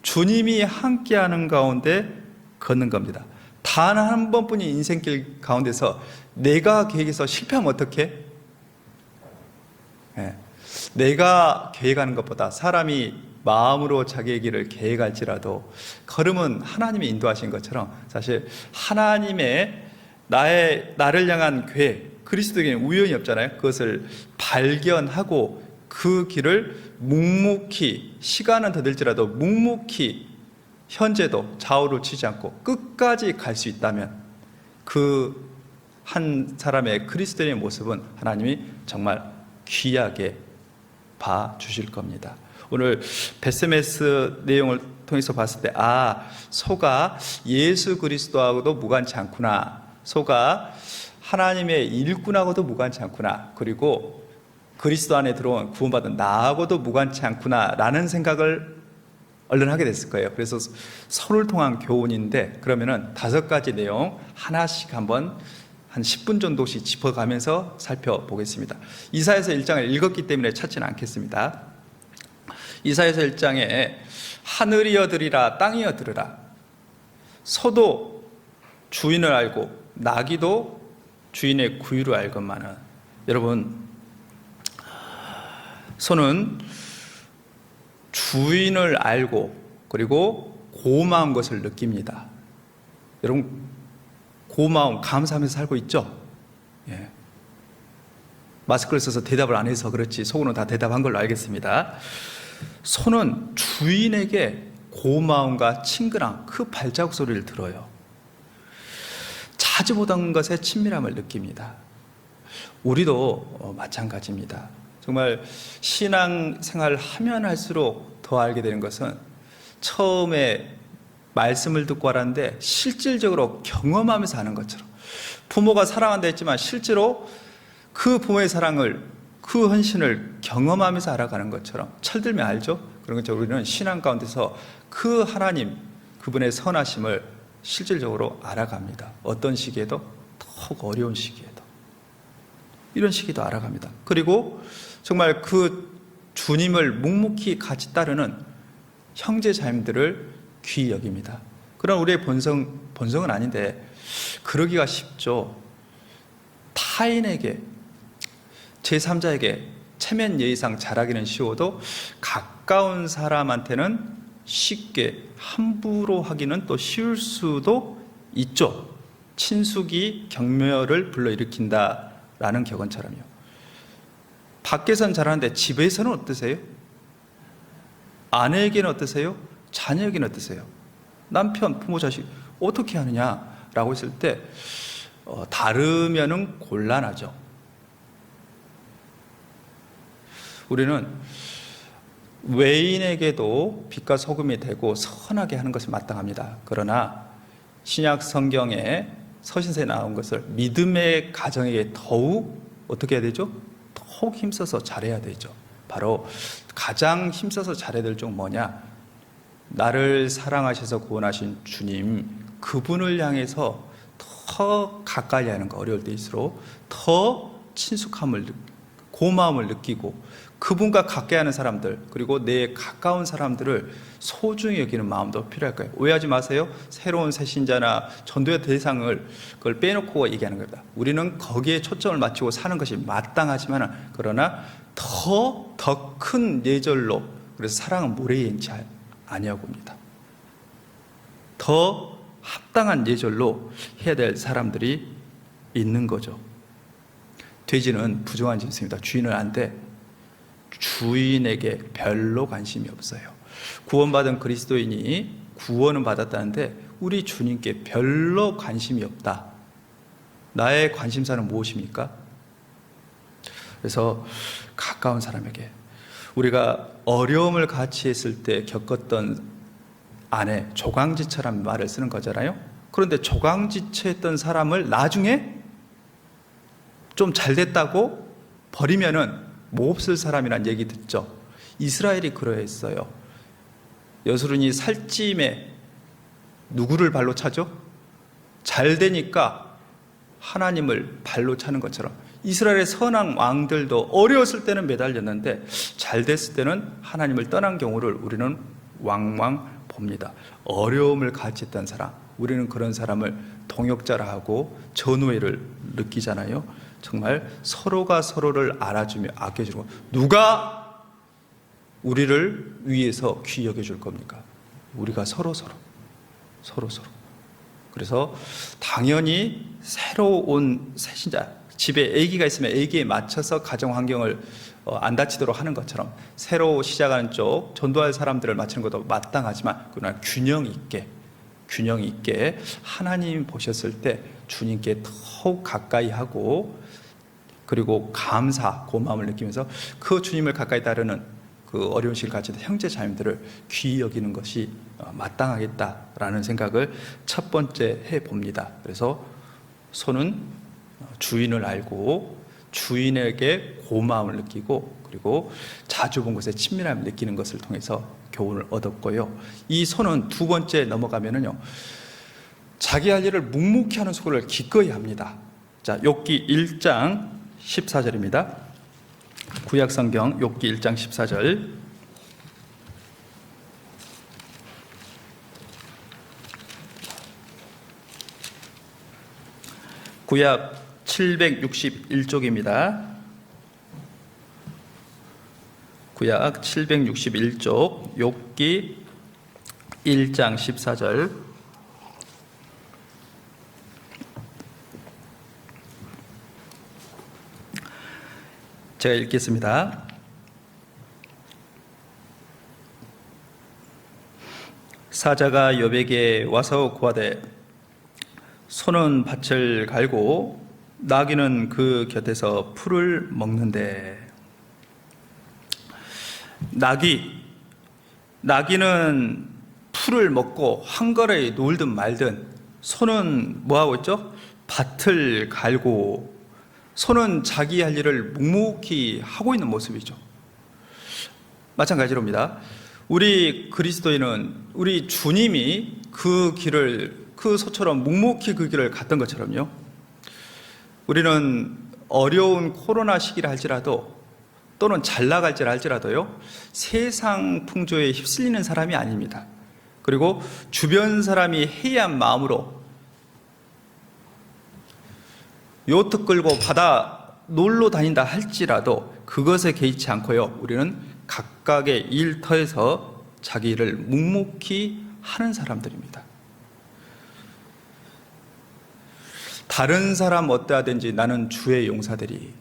A: 주님이 함께하는 가운데 걷는 겁니다. 단 한 번뿐인 인생길 가운데서 내가 계획해서 실패하면 어떡해? 내가 계획하는 것보다 사람이 마음으로 자기의 길을 계획할지라도 걸음은 하나님이 인도하신 것처럼, 사실 하나님의 나를 향한 계획, 그리스도에게는 우연이 없잖아요. 그것을 발견하고 그 길을 묵묵히, 시간은 더 들지라도 묵묵히 현재도 좌우를 치지 않고 끝까지 갈 수 있다면, 그 한 사람의 그리스도인의 모습은 하나님이 정말 귀하게 봐 주실 겁니다. 오늘 베스메스 내용을 통해서 봤을 때 소가 예수 그리스도하고도 무관치 않구나, 소가 하나님의 일꾼하고도 무관치 않구나, 그리고 그리스도 안에 들어온 구원받은 나하고도 무관치 않구나 라는 생각을 얼른 하게 됐을 거예요. 그래서 서로를 통한 교훈인데, 그러면은 5가지 내용 하나씩 한번 한 10분 정도씩 짚어가면서 살펴보겠습니다. 이사야서 1장을 읽었기 때문에 찾지는 않겠습니다. 이사야서 1장에 하늘이여 들으라, 땅이여 들으라. 소도 주인을 알고 나귀도 주인의 구유를 알건만은. 여러분, 소는 주인을 알고 그리고 고마운 것을 느낍니다. 여러분, 고마움, 감사하면서 살고 있죠? 예. 마스크를 써서 대답을 안 해서 그렇지 속으로는 다 대답한 걸로 알겠습니다. 소는 주인에게 고마움과 친근함, 그 발자국 소리를 들어요. 자주 보던 것에 친밀함을 느낍니다. 우리도 마찬가지입니다. 정말 신앙생활을 하면 할수록 더 알게 되는 것은, 처음에 말씀을 듣고 알았는데 실질적으로 경험하면서 하는 것처럼, 부모가 사랑한다 했지만 실제로 그 부모의 사랑을, 그 헌신을 경험하면서 알아가는 것처럼, 철들면 알죠? 그런 것처럼 우리는 신앙 가운데서 그 하나님, 그분의 선하심을 실질적으로 알아갑니다. 어떤 시기에도, 더욱 어려운 시기에도, 이런 시기도 알아갑니다. 그리고 정말 그 주님을 묵묵히 같이 따르는 형제 자매들을 귀히 여깁니다. 그런 우리의 본성은 아닌데 그러기가 쉽죠. 타인에게, 제3자에게 체면 예의상 잘하기는 쉬워도 가까운 사람한테는 쉽게 함부로 하기는 또 쉬울 수도 있죠. 친숙이 경멸을 불러일으킨다라는 격언처럼요. 밖에서는 잘하는데 집에서는 어떠세요? 아내에게는 어떠세요? 자녀에게는 어떠세요? 남편, 부모, 자식 어떻게 하느냐라고 했을 때 다르면은 곤란하죠. 우리는 외인에게도 빛과 소금이 되고 선하게 하는 것이 마땅합니다. 그러나 신약 성경에 서신서에 나온 것을 믿음의 가정에게 더욱 어떻게 해야 되죠? 더욱 힘써서 잘해야 되죠. 바로 가장 힘써서 잘해야 될 종 뭐냐? 나를 사랑하셔서 구원하신 주님, 그분을 향해서 더 가까이 하는 거, 어려울 때일수록 더 친숙함을, 고마움을 느끼고, 그분과 가까이 하는 사람들, 그리고 내 가까운 사람들을 소중히 여기는 마음도 필요할 거예요. 오해하지 마세요. 새로운 새신자나 전도의 대상을 그걸 빼놓고 얘기하는 겁니다. 우리는 거기에 초점을 맞추고 사는 것이 마땅하지만, 그러나 더 큰 예절로, 그래서 사랑은 모래인지 아니하고 봅니다. 더 합당한 예절로 해야 될 사람들이 있는 거죠. 돼지는 부정한 짓입니다. 주인을 안되 주인에게 별로 관심이 없어요. 구원받은 그리스도인이 구원은 받았다는데 우리 주님께 별로 관심이 없다. 나의 관심사는 무엇입니까? 그래서 가까운 사람에게, 우리가 어려움을 같이 했을 때 겪었던 아내, 조강지처럼 말을 쓰는 거잖아요. 그런데 조강지처했던 사람을 나중에 좀 잘됐다고 버리면은 몹쓸 사람이란 얘기 듣죠. 이스라엘이 그러했어요. 여수run이 살찜에 누구를 발로 차죠? 잘 되니까 하나님을 발로 차는 것처럼 이스라엘의 선한 왕들도 어려웠을 때는 매달렸는데 잘 됐을 때는 하나님을 떠난 경우를 우리는 왕왕 봅니다. 어려움을 같이 했던 사람, 우리는 그런 사람을 동역자라 하고 전우애를 느끼잖아요. 정말 서로가 서로를 알아주며 아껴주고, 누가 우리를 위해서 귀히 여겨줄 겁니까? 우리가 서로. 그래서 당연히 새로 온 새신자, 집에 아기가 있으면 아기에 맞춰서 가정 환경을 안 다치도록 하는 것처럼 새로 시작하는 쪽 전도할 사람들을 맞추는 것도 마땅하지만, 그러나 균형 있게 하나님이 보셨을 때 주님께 더욱 가까이 하고, 그리고 감사, 고마움을 느끼면서 그 주님을 가까이 따르는 그 어려운 시기를 같이 형제 자매들을 귀히 여기는 것이 마땅하겠다라는 생각을 첫 번째 해봅니다. 그래서 손은 주인을 알고 주인에게 고마움을 느끼고 그리고 자주 본 곳에 친밀함을 느끼는 것을 통해서 교훈을 얻었고요. 이 손은 두 번째 넘어가면은요, 자기 할 일을 묵묵히 하는 수고를 기꺼이 합니다. 자, 욥기 1장 14절입니다. 구약성경 욥기 1장 14절. 구약 761쪽입니다. 구약 761쪽 욥기 1장 14절. 제가 읽겠습니다. 사자가 욥에게 와서 구하되 소는 밭을 갈고 나귀는 그 곁에서 풀을 먹는데. 나귀는 풀을 먹고 한가라에 놀든 말든, 소는 뭐하고 있죠? 밭을 갈고, 소는 자기 할 일을 묵묵히 하고 있는 모습이죠. 마찬가지로입니다. 우리 그리스도인은 우리 주님이 그 길을, 그 소처럼 묵묵히 그 길을 갔던 것처럼요, 우리는 어려운 코로나 시기를 할지라도 또는 잘 나갈지라 할지라도요, 세상 풍조에 휩쓸리는 사람이 아닙니다. 그리고 주변 사람이 해이한 마음으로 요트 끌고 바다 놀러 다닌다 할지라도 그것에 개의치 않고요, 우리는 각각의 일터에서 자기 일을 묵묵히 하는 사람들입니다. 다른 사람 어떠하든지 나는 주의 용사들이,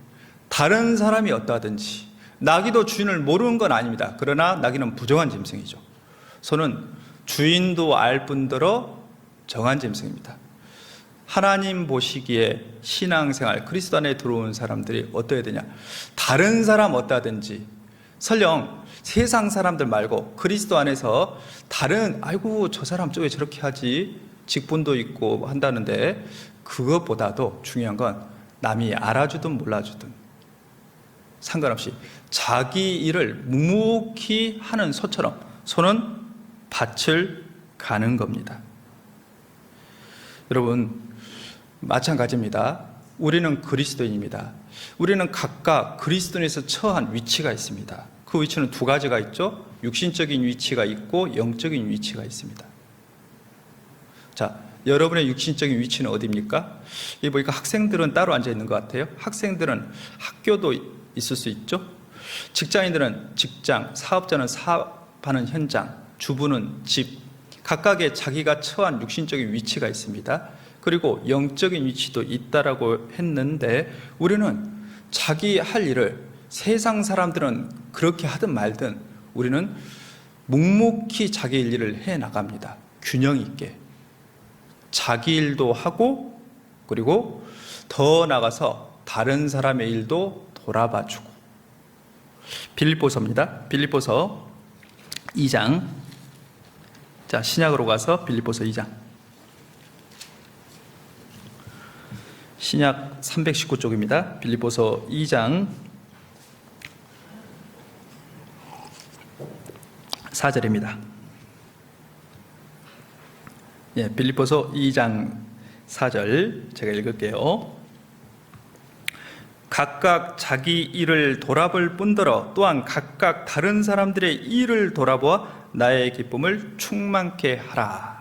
A: 다른 사람이 어떠하든지, 나귀도 주인을 모르는 건 아닙니다. 그러나 나귀는 부정한 짐승이죠. 소는 주인도 알 뿐더러 정한 짐승입니다. 하나님 보시기에 신앙생활, 그리스도 안에 들어온 사람들이 어떠해야 되냐, 다른 사람 어떠하든지, 설령 세상 사람들 말고 그리스도 안에서 다른, 아이고 저 사람 왜 저렇게 하지, 직분도 있고 한다는데, 그것보다도 중요한 건 남이 알아주든 몰라주든 상관없이 자기 일을 묵묵히 하는 소처럼 소는 밭을 가는 겁니다. 여러분, 마찬가지입니다. 우리는 그리스도인입니다. 우리는 각각 그리스도인에서 처한 위치가 있습니다. 그 위치는 두 가지가 있죠. 육신적인 위치가 있고 영적인 위치가 있습니다. 자, 여러분의 육신적인 위치는 어디입니까? 여기 보니까 학생들은 따로 앉아 있는 것 같아요. 학생들은 학교도 있을 수 있죠. 직장인들은 직장, 사업자는 사업하는 현장, 주부는 집, 각각의 자기가 처한 육신적인 위치가 있습니다. 그리고 영적인 위치도 있다라고 했는데, 우리는 자기 할 일을, 세상 사람들은 그렇게 하든 말든 우리는 묵묵히 자기 일을 해 나갑니다. 균형 있게 자기 일도 하고, 그리고 더 나가서 다른 사람의 일도 돌아봐주고. 빌립보서입니다. 빌립보서 2장. 자, 신약으로 가서 빌립보서 2장. 신약 319쪽입니다. 빌립보서 2장 4절입니다. 예, 빌립보서 2장 4절 제가 읽을게요. 각각 자기 일을 돌아볼 뿐더러 또한 각각 다른 사람들의 일을 돌아보아 나의 기쁨을 충만케 하라.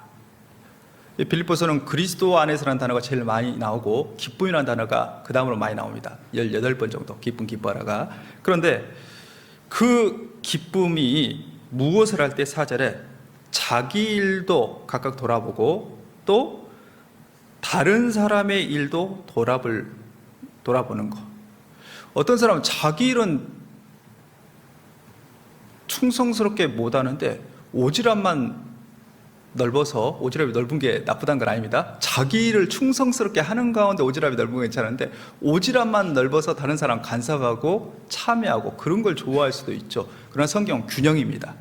A: 빌립보서는 그리스도 안에서라는 단어가 제일 많이 나오고 기쁨이라는 단어가 그 다음으로 많이 나옵니다. 18번 정도, 기쁨 기뻐하라가. 그런데 그 기쁨이 무엇을 할 때 4절에 자기 일도 각각 돌아보고 또 다른 사람의 일도 돌아보는 것. 어떤 사람은 자기 일은 충성스럽게 못하는데 오지랖만 넓어서 오지랖이 넓은 게 나쁘다는 건 아닙니다. 자기 일을 충성스럽게 하는 가운데 오지랖이 넓은 건 괜찮은데 오지랖만 넓어서 다른 사람 간섭하고 참여하고 그런 걸 좋아할 수도 있죠. 그러나 성경은 균형입니다.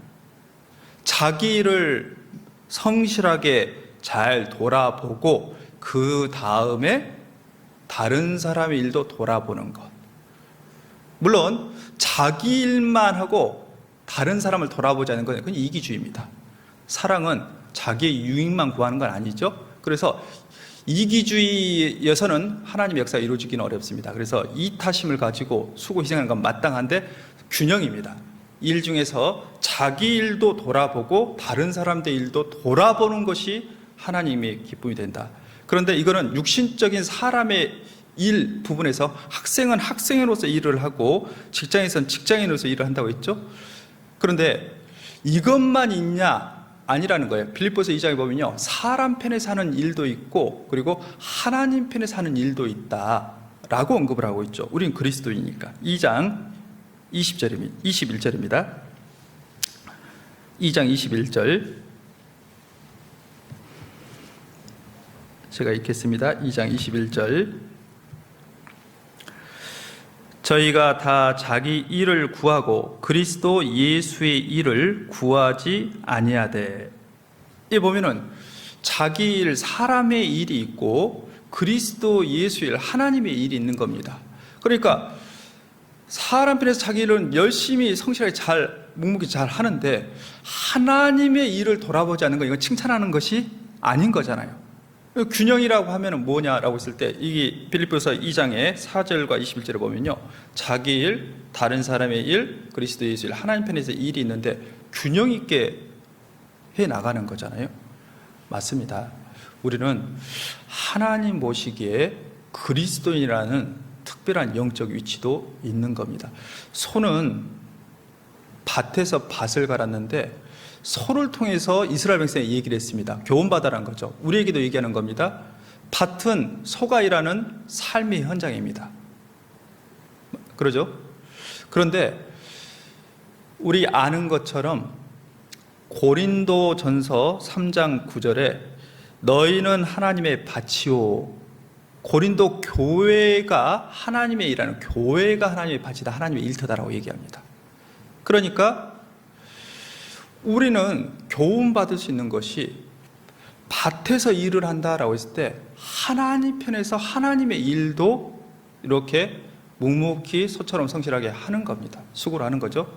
A: 자기 일을 성실하게 잘 돌아보고 그 다음에 다른 사람의 일도 돌아보는 것. 물론 자기 일만 하고 다른 사람을 돌아보자는 건 그건 이기주의입니다. 사랑은 자기의 유익만 구하는 건 아니죠. 그래서 이기주의여서는 하나님의 역사가 이루어지기는 어렵습니다. 그래서 이타심을 가지고 수고 희생하는 건 마땅한데 균형입니다. 일 중에서 자기 일도 돌아보고 다른 사람들의 일도 돌아보는 것이 하나님의 기쁨이 된다. 그런데 이거는 육신적인 사람의 일 부분에서 학생은 학생으로서 일을 하고 직장에서는 직장인으로서 일을 한다고 했죠. 그런데 이것만 있냐? 아니라는 거예요. 빌립보서 2장에 보면요, 사람 편에서 하는 일도 있고 그리고 하나님 편에서 하는 일도 있다라고 언급을 하고 있죠. 우린 그리스도이니까. 2장 21절입니다. 2장 21절 제가 읽겠습니다. 2장 21절 저희가 다 자기 일을 구하고 그리스도 예수의 일을 구하지 아니하되. 이 보면은 자기 일, 사람의 일이 있고 그리스도 예수의 일, 하나님의 일이 있는 겁니다. 그러니까 사람 편에서 자기 일은 열심히 성실하게 잘 묵묵히 잘 하는데 하나님의 일을 돌아보지 않는 건 이건 칭찬하는 것이 아닌 거잖아요. 균형이라고 하면 뭐냐라고 했을 때 이게 빌립보서 2장의 4절과 21절에 보면요, 자기 일, 다른 사람의 일, 그리스도 예수 일, 하나님 편에서 일이 있는데 균형 있게 해 나가는 거잖아요. 맞습니다. 우리는 하나님 보시기에 그리스도인이라는 특별한 영적 위치도 있는 겁니다. 소는 밭에서 밭을 갈았는데 소를 통해서 이스라엘 백성에 얘기를 했습니다. 교훈받아라는 거죠. 우리에게도 얘기하는 겁니다. 밭은 소가 일하는 삶의 현장입니다. 그러죠? 그런데 우리 아는 것처럼 고린도전서 3장 9절에 너희는 하나님의 밭이요, 고린도 교회가 하나님의 일하는, 교회가 하나님의 밭이다, 하나님의 일터다라고 얘기합니다. 그러니까 우리는 교훈받을 수 있는 것이 밭에서 일을 한다라고 했을 때 하나님 편에서 하나님의 일도 이렇게 묵묵히 소처럼 성실하게 하는 겁니다. 수고를 하는 거죠.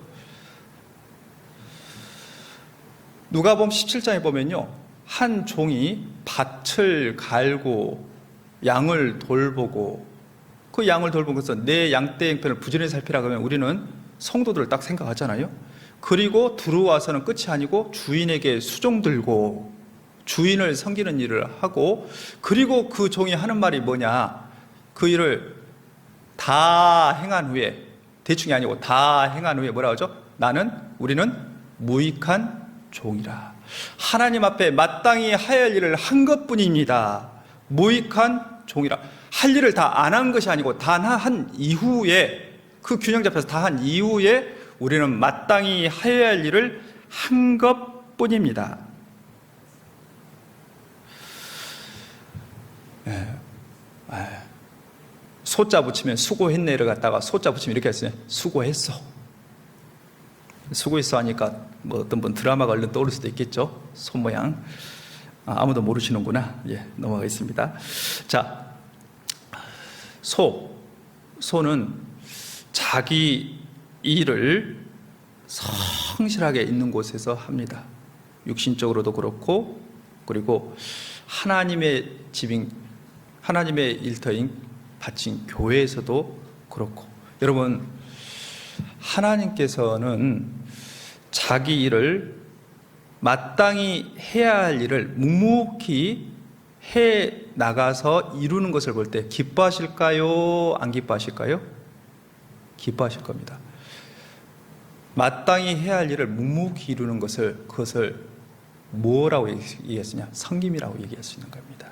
A: 누가복음 17장에 보면요, 한 종이 밭을 갈고 양을 돌보고 그 양을 돌보면서 내 양떼 형편을 부지런히 살피라 그러면 우리는 성도들을 딱 생각하잖아요. 그리고 들어와서는 끝이 아니고 주인에게 수종 들고 주인을 섬기는 일을 하고, 그리고 그 종이 하는 말이 뭐냐, 그 일을 다 행한 후에, 대충이 아니고 다 행한 후에 뭐라고 하죠? 우리는 무익한 종이라. 하나님 앞에 마땅히 해야 할 일을 한 것뿐입니다. 무익한 종이라. 할 일을 다 안 한 것이 아니고 다 한 이후에, 그 균형 잡혀서 다 한 이후에 우리는 마땅히 해야 할 일을 한 것뿐입니다. 소자 붙이면 수고했네를 갖다가 소자 붙이면 이렇게 했어요. 수고했어. 수고했어 하니까 뭐 어떤 분 드라마가 얼른 떠오를 수도 있겠죠. 소 모양. 아무도 모르시는구나. 예, 넘어가겠습니다. 자, 소는 자기 일을 성실하게 있는 곳에서 합니다. 육신적으로도 그렇고, 그리고 하나님의 집인, 하나님의 일터인 밭인 교회에서도 그렇고. 여러분, 하나님께서는 자기 일을 마땅히 해야 할 일을 묵묵히 해 나가서 이루는 것을 볼 때 기뻐하실까요? 안 기뻐하실까요? 기뻐하실 겁니다. 마땅히 해야 할 일을 묵묵히 이루는 것을, 그것을 뭐라고 얘기했으냐? 섬김이라고 얘기할 수 있는 겁니다.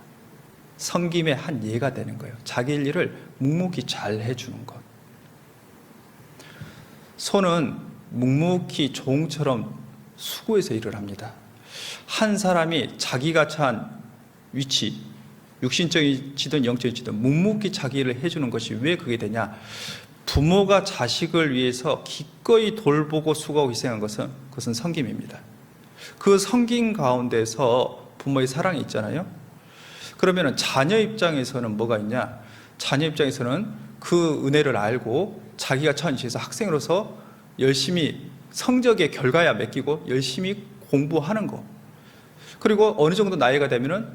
A: 섬김의 한 예가 되는 거예요. 자기 일을 묵묵히 잘 해주는 것. 소는 묵묵히 종처럼 수고해서 일을 합니다. 한 사람이 자기가 처한 위치, 육신적이든 영적이든 묵묵히 자기를 해주는 것이 왜 그게 되냐? 부모가 자식을 위해서 기꺼이 돌보고 수고하고 희생한 것은 그것은 섬김입니다. 그 섬김 가운데서 부모의 사랑이 있잖아요. 그러면 자녀 입장에서는 뭐가 있냐? 자녀 입장에서는 그 은혜를 알고 자기가 처한 위치에서 학생으로서 열심히 성적의 결과야 맡기고 열심히 공부하는 거. 그리고 어느 정도 나이가 되면은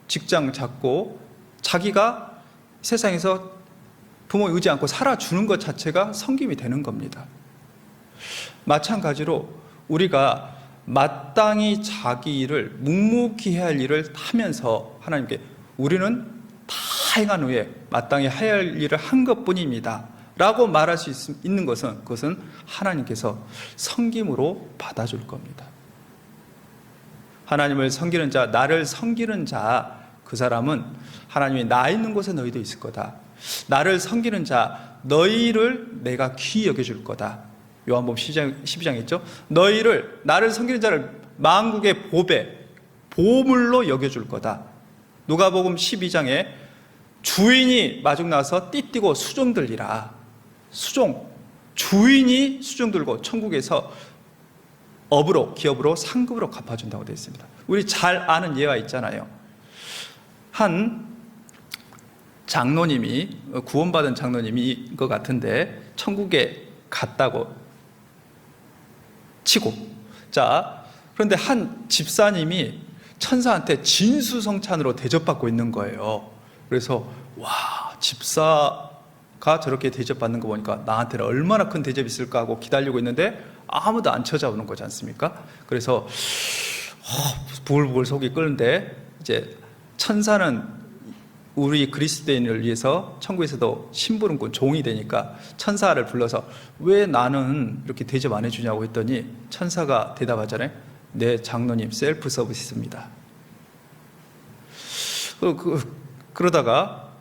A: 직장 잡고 자기가 세상에서 부모 의지 않고 살아주는 것 자체가 섬김이 되는 겁니다. 마찬가지로 우리가 마땅히 자기 일을 묵묵히 해야 할 일을 하면서 하나님께 우리는 다 행한 후에 마땅히 해야 할 일을 한 것뿐입니다 라고 말할 수 있는 것은 그것은 하나님께서 섬김으로 받아줄 겁니다. 하나님을 섬기는 자, 나를 섬기는 자, 그 사람은 하나님이 나 있는 곳에 너희도 있을 거다. 나를 섬기는 자, 너희를 내가 귀히 여겨줄 거다. 요한복음 12장에 있죠. 너희를, 나를 섬기는 자를 만국의 보물로 여겨줄 거다. 누가복음 12장에 주인이 마중 나서 띠띠고 수종 들리라. 수종, 주인이 수종 들고 천국에서 업으로, 기업으로, 상급으로 갚아준다고 되어 있습니다. 우리 잘 아는 예가 있잖아요. 한 장로님이, 구원받은 장로님이 것 같은데 천국에 갔다고 치고, 자, 그런데 한 집사님이 천사한테 진수성찬으로 대접받고 있는 거예요. 그래서 와, 집사가 저렇게 대접받는 거 보니까 나한테는 얼마나 큰 대접이 있을까 하고 기다리고 있는데 아무도 안 찾아오는 거지 않습니까? 그래서 부글부글 속이 끓는데 이제 천사는 우리 그리스도인을 위해서 천국에서도 심부름꾼 종이 되니까 천사를 불러서 왜 나는 이렇게 대접 안 해주냐고 했더니 천사가 대답하잖아요. 네, 장로님 셀프 서비스입니다. 그러다가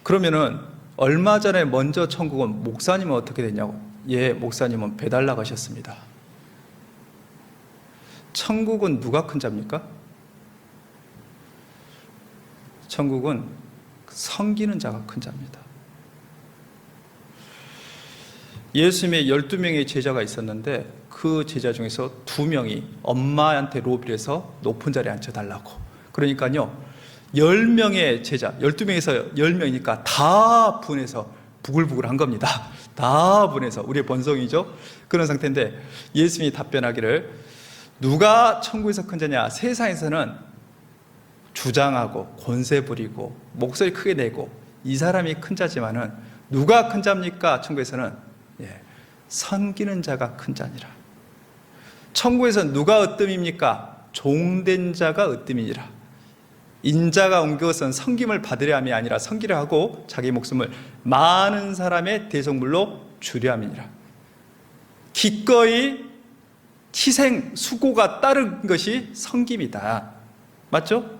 A: 그러면은 얼마 전에 먼저 천국은 목사님은 어떻게 됐냐고. 예, 목사님은 배달 나가셨습니다. 천국은 누가 큰 자입니까? 천국은 섬기는 자가 큰 자입니다. 예수님의 12명의 제자가 있었는데 그 제자 중에서 2명이 엄마한테 로비를 해서 높은 자리에 앉혀달라고. 그러니까요 10명의 제자, 12명에서 10명이니까 다 분해서 부글부글 한 겁니다. 다 분해서, 우리의 본성이죠. 그런 상태인데 예수님이 답변하기를 누가 천국에서 큰 자냐? 세상에서는 주장하고 권세 부리고 목소리 크게 내고 이 사람이 큰 자지만은 누가 큰 자입니까? 천국에서는 섬기는 자가 큰 자니라. 천국에서는 누가 으뜸입니까? 종된 자가 으뜸이니라. 인자가 온 것은 섬김을 받으려 함이 아니라 섬기려 하고 자기 목숨을 많은 사람의 대속물로 주려 함이니라. 기꺼이 희생, 수고가 따른 것이 섬김이다. 맞죠?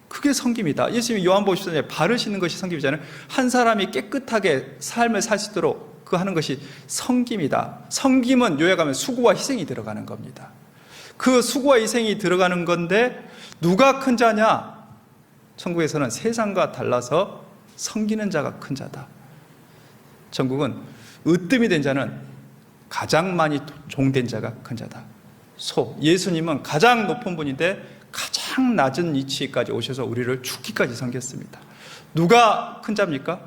A: 그게 섬김이다. 예수님이 요한복음 14장에 바르시는 것이 섬김이잖아요. 한 사람이 깨끗하게 삶을 살 수 있도록 그 하는 것이 섬김이다. 섬김은 요약하면 수고와 희생이 들어가는 겁니다. 그 수고와 희생이 들어가는 건데 누가 큰 자냐? 천국에서는 세상과 달라서 섬기는 자가 큰 자다. 천국은 으뜸이 된 자는 가장 많이 종된 자가 큰 자다. 예수님은 가장 높은 분인데 가장 낮은 위치까지 오셔서 우리를 죽기까지 섬겼습니다. 누가 큰 자입니까?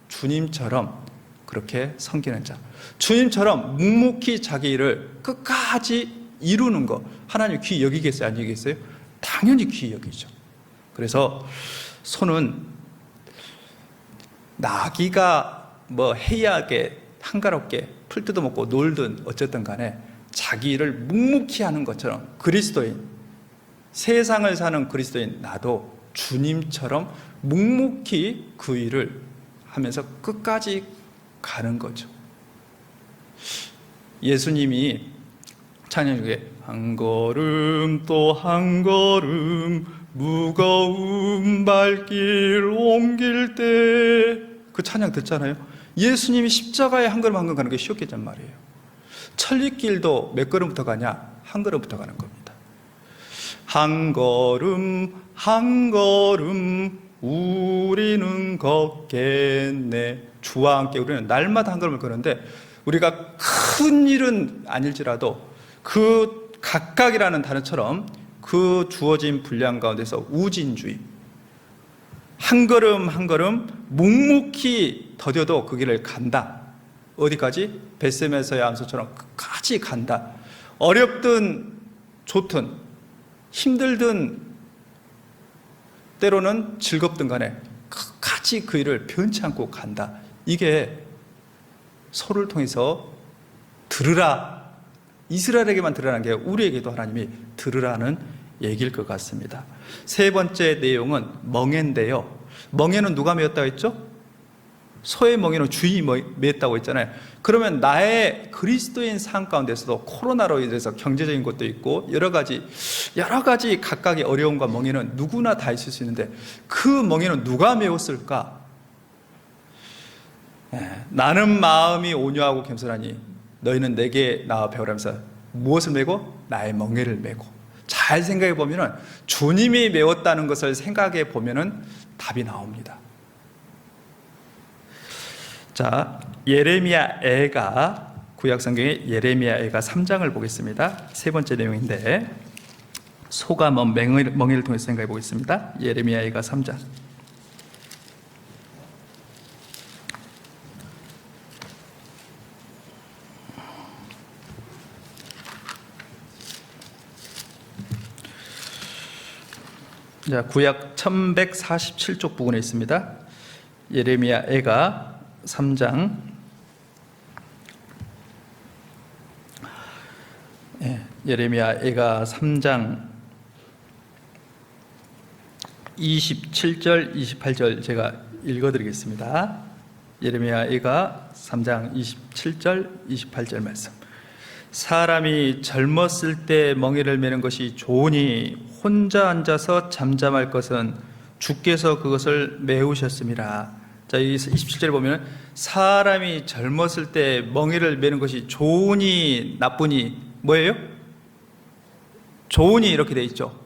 A: 주님처럼 그렇게 섬기는 자. 주님처럼 묵묵히 자기 일을 끝까지 이루는 거. 하나님 귀히 여기겠어요? 안 여기겠어요? 당연히 귀히 여기죠. 그래서 소는 나귀가 해이하게 한가롭게 풀 뜯어먹고 놀든 어쨌든 간에 자기 일을 묵묵히 하는 것처럼 그리스도인, 세상을 사는 그리스도인 나도 주님처럼 묵묵히 그 일을 하면서 끝까지 가는 거죠. 예수님이 찬양 중에 한 걸음 또 한 걸음 무거운 발길 옮길 때 그 찬양 듣잖아요. 예수님이 십자가에 한 걸음 한 걸음 가는 게 쉬웠겠단 말이에요. 천리길도 몇 걸음부터 가냐? 한 걸음부터 가는 겁니다. 한 걸음 한 걸음 우리는 걷겠네. 주와 함께 우리는 날마다 한 걸음을 걷는데, 우리가 큰 일은 아닐지라도 그 각각이라는 단어처럼 그 주어진 분량 가운데서 우진주의, 한 걸음 한 걸음 묵묵히 더뎌도 그 길을 간다. 어디까지? 벳세메서의 암소처럼 끝까지 간다. 어렵든 좋든 힘들든 때로는 즐겁든 간에 끝까지 그 일을 변치 않고 간다. 이게 소를 통해서 들으라, 이스라엘에게만 들으라는 게 우리에게도 하나님이 들으라는 얘기일 것 같습니다. 세 번째 내용은 멍에인데요. 멍에는 누가 메었다고 했죠? 소의 멍에는 주인이 메었다고 했잖아요. 그러면 나의 그리스도인 삶 가운데서도 코로나로 인해서 경제적인 것도 있고 여러 가지 각각의 어려움과 멍에는 누구나 다 있을 수 있는데, 그 멍에는 누가 메웠을까? 나는 마음이 온유하고 겸손하니 너희는 내게 나와 배우라면서 무엇을 메고? 나의 멍에를 메고. 잘 생각해 보면은 주님이 메웠다는 것을 생각해 보면은 답이 나옵니다. 자, 예레미야 애가, 구약성경의 예레미야 애가 3장을 보겠습니다. 세 번째 내용인데, 소가 멍에를 통해서 생각해 보겠습니다. 예레미야 애가 3장. 자, 구약 1147쪽 부분에 있습니다. 예레미야 애가 3장. 예레미야 애가 3장 27절 28절 제가 읽어드리겠습니다. 예레미야 애가 3장 27절 28절 말씀. 사람이 젊었을 때 멍에를 메는 것이 좋으니 혼자 앉아서 잠잠할 것은 주께서 그것을 메우셨음이라. 자, 이 27절에 보면 사람이 젊었을 때 멍에를 메는 것이 좋으니 나쁘니 뭐예요? 좋으니 이렇게 돼 있죠.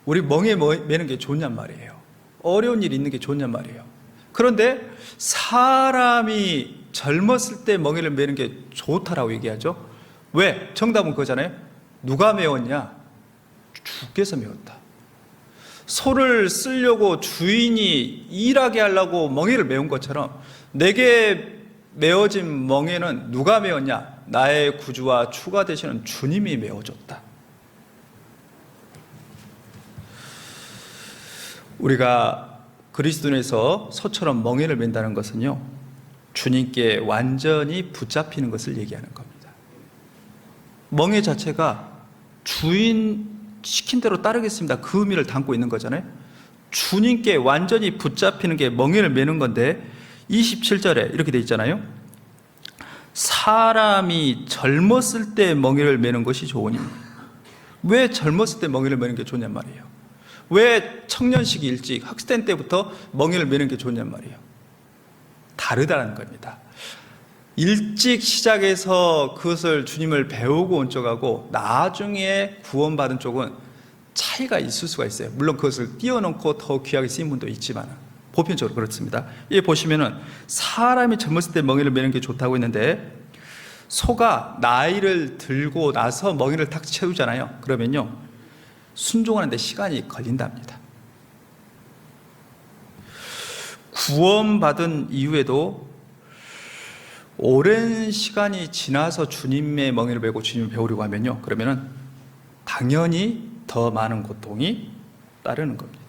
A: 우리 멍에 메는 게 좋냔 말이에요. 어려운 일이 있는 게 좋냔 말이에요. 그런데 사람이 젊었을 때 멍에를 메는 게 좋다라고 얘기하죠. 왜? 정답은 그거잖아요. 누가 메웠냐? 주께서 메웠다. 소를 쓰려고 주인이 일하게 하려고 멍에를 메운 것처럼 내게 메어진 멍에는 누가 메었냐? 나의 구주와 주가 되시는 주님이 메어줬다. 우리가 그리스도인에서 소처럼 멍에를 맨다는 것은요, 주님께 완전히 붙잡히는 것을 얘기하는 겁니다. 멍에 자체가 주인 시킨 대로 따르겠습니다, 그 의미를 담고 있는 거잖아요. 주님께 완전히 붙잡히는 게 멍에를 메는 건데, 27절에 이렇게 돼 있잖아요. 사람이 젊었을 때 멍에를 메는 것이 좋으니. 왜 젊었을 때 멍에를 메는 게 좋냔 말이에요. 왜 청년 시기 일찍 학생 때부터 멍에를 메는 게 좋냔 말이에요. 다르다는 겁니다. 일찍 시작해서 그것을 주님을 배우고 온 쪽하고 나중에 구원받은 쪽은 차이가 있을 수가 있어요. 물론 그것을 띄워놓고 더 귀하게 쓰인 분도 있지만 보편적으로 그렇습니다. 여기 보시면은 사람이 젊었을 때 멍에를 메는 게 좋다고 했는데, 소가 나이를 들고 나서 멍에를 탁 채우잖아요. 그러면요, 순종하는데 시간이 걸린답니다. 구원받은 이후에도 오랜 시간이 지나서 주님의 멍에를 메고 주님을 배우려고 하면요, 그러면은 당연히 더 많은 고통이 따르는 겁니다.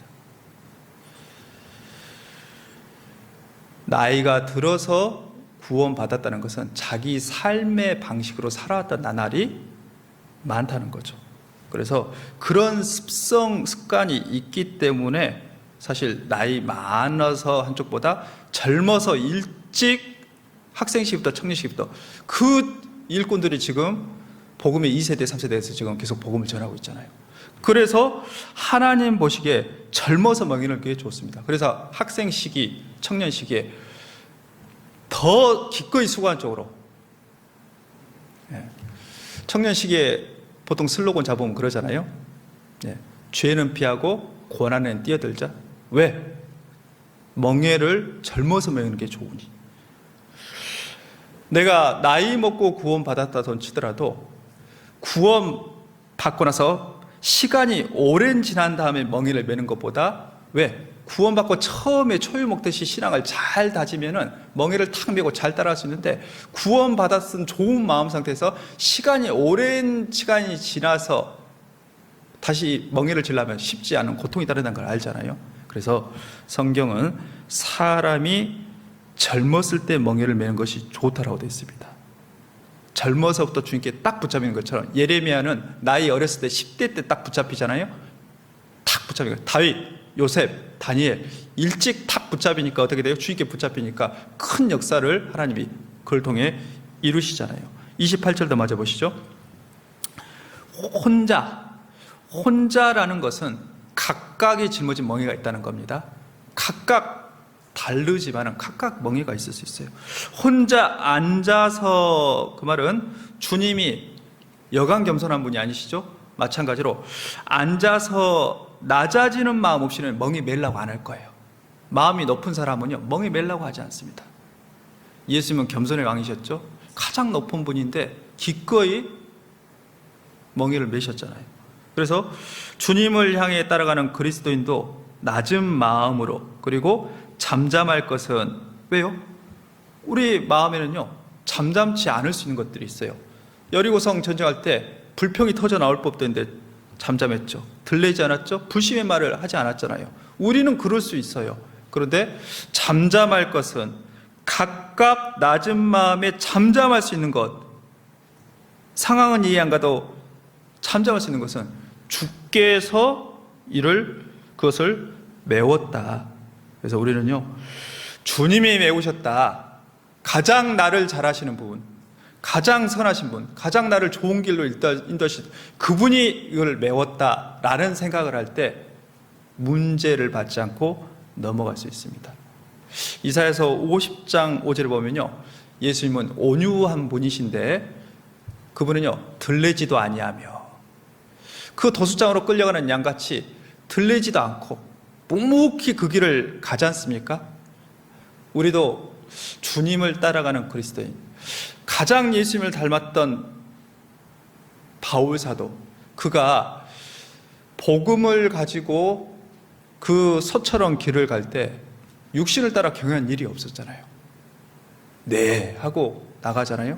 A: 나이가 들어서 구원받았다는 것은 자기 삶의 방식으로 살아왔던 나날이 많다는 거죠. 그래서 그런 습관이 있기 때문에 사실 나이 많아서 한쪽보다 젊어서 일찍 학생 시기부터 청년 시기부터 그 일꾼들이 지금 복음의 2세대, 3세대에서 지금 계속 복음을 전하고 있잖아요. 그래서 하나님 보시기에 젊어서 멍에를 그게 좋습니다. 그래서 학생 시기, 청년 시기에 더 기꺼이 수고하는 쪽으로. 청년 시기에 보통 슬로건 잡으면 그러잖아요. 죄는 피하고 고난에는 뛰어들자. 왜? 멍에를 젊어서 메우는 게 좋으니. 내가 나이 먹고 구원 받았다 돈 치더라도 구원 받고 나서 시간이 오랜 지난 다음에 멍에를 메는 것보다, 왜? 구원받고 처음에 초유 먹듯이 신앙을 잘 다지면은 멍에를 탁 메고 잘 따라갈 수 있는데, 구원받았은 좋은 마음 상태에서 시간이 오랜 시간이 지나서 다시 멍에를 지려면 쉽지 않은 고통이 따른다는 걸 알잖아요. 그래서 성경은 사람이 젊었을 때 멍에를 메는 것이 좋다라고 되어 있습니다. 젊어서부터 주님께 딱 붙잡히는 것처럼, 예레미야는 나이 어렸을 때 10대 때 딱 붙잡히잖아요. 탁 붙잡히는 거예요. 다윗, 요셉, 다니엘 일찍 탁 붙잡히니까 어떻게 돼요? 주님께 붙잡히니까 큰 역사를 하나님이 그걸 통해 이루시잖아요. 28절도 맞아 보시죠. 혼자라는 것은 각각이 짊어진 멍에가 있다는 겁니다. 각각 다르지만 각각 멍에가 있을 수 있어요. 혼자 앉아서, 그 말은 주님이 여간 겸손한 분이 아니시죠? 마찬가지로 앉아서 낮아지는 마음 없이는 멍에 매려고 안 할 거예요. 마음이 높은 사람은요, 멍에 매려고 하지 않습니다. 예수님은 겸손의 왕이셨죠? 가장 높은 분인데 기꺼이 멍에를 매셨잖아요. 그래서 주님을 향해 따라가는 그리스도인도 낮은 마음으로, 그리고 잠잠할 것은, 왜요? 우리 마음에는요, 잠잠치 않을 수 있는 것들이 있어요. 여리고성 전쟁할 때 불평이 터져 나올 법도 했는데 잠잠했죠. 들리지 않았죠? 불신의 말을 하지 않았잖아요. 우리는 그럴 수 있어요. 그런데 잠잠할 것은, 각각 낮은 마음에 잠잠할 수 있는 것, 상황은 이해 안 가도 잠잠할 수 있는 것은 주께서 그것을 메웠다. 그래서 우리는요, 주님이 메우셨다. 가장 나를 잘하시는 분, 가장 선하신 분, 가장 나를 좋은 길로 인도하신 그분이 이걸 메웠다라는 생각을 할 때 문제를 받지 않고 넘어갈 수 있습니다. 이사야서 50장 5절을 보면요, 예수님은 온유한 분이신데 그분은요, 들리지도 아니하며, 그 도수장으로 끌려가는 양같이 들리지도 않고 묵묵히 그 길을 가지 않습니까? 우리도 주님을 따라가는 그리스도인, 가장 예수님을 닮았던 바울 사도, 그가 복음을 가지고 그 소처럼 길을 갈 때 육신을 따라 경영한 일이 없었잖아요. 네 하고 나가잖아요.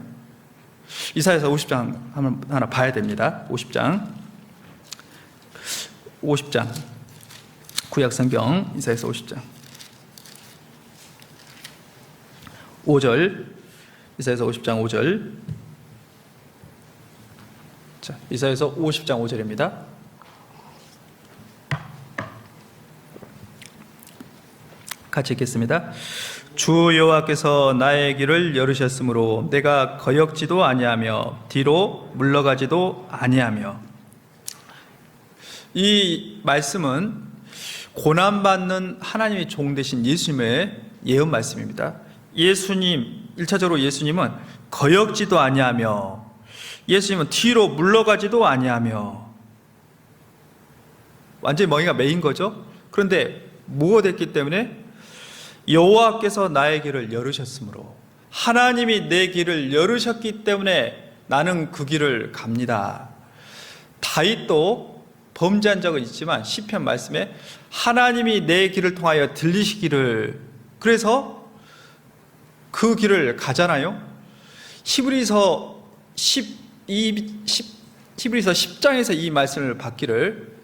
A: 이사야서 50장 하나 봐야 됩니다. 50장 구약성경 이사야서 50장 5절, 이사야서 50장 5절. 자, 이사야서 50장 5절입니다. 같이 읽겠습니다. 주 여호와께서 나의 길을 열으셨으므로 내가 거역지도 아니하며 뒤로 물러가지도 아니하며. 이 말씀은 고난받는 하나님의 종 되신 예수님의 예언 말씀입니다. 예수님, 1차적으로 예수님은 거역지도 아니하며, 예수님은 뒤로 물러가지도 아니하며, 완전히 멍에가 메인 거죠. 그런데 뭐가 됐기 때문에? 여호와께서 나의 길을 열으셨으므로, 하나님이 내 길을 열으셨기 때문에 나는 그 길을 갑니다. 다윗도 범죄한 적은 있지만 시편 말씀에 하나님이 내 길을 통하여 들리시기를, 그래서 그 길을 가잖아요. 히브리서 10장에서 이 말씀을 받기를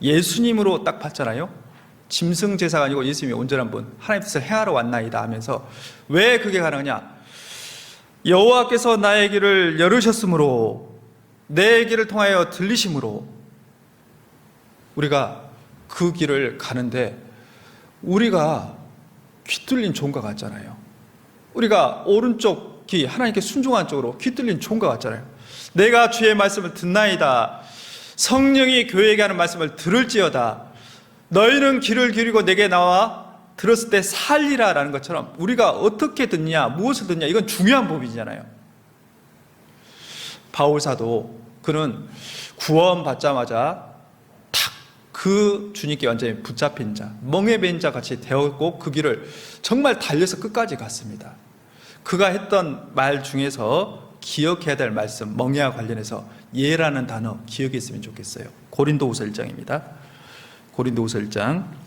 A: 예수님으로 딱 봤잖아요. 짐승 제사가 아니고 예수님이 온전한 분, 하나님 뜻을 행하러 왔나이다 하면서, 왜 그게 가능하냐? 여호와께서 나의 길을 열으셨으므로, 내 길을 통하여 들리심으로 우리가 그 길을 가는데, 우리가 귀 뚫린 종과 같잖아요. 우리가 오른쪽 귀, 하나님께 순종한 쪽으로 귀 뚫린 종과 같잖아요. 내가 주의 말씀을 듣나이다, 성령이 교회에게 하는 말씀을 들을지어다, 너희는 귀를 기울이고 내게 나와 들었을 때 살리라 라는 것처럼, 우리가 어떻게 듣냐, 무엇을 듣냐, 이건 중요한 법이잖아요. 바울 사도, 그는 구원 받자마자 그 주님께 완전히 붙잡힌 자, 멍에 밴 자 같이 되었고 그 길을 정말 달려서 끝까지 갔습니다. 그가 했던 말 중에서 기억해야 될 말씀, 멍에와 관련해서 예라는 단어 기억했으면 좋겠어요. 고린도후서 1장입니다. 고린도후서 1장.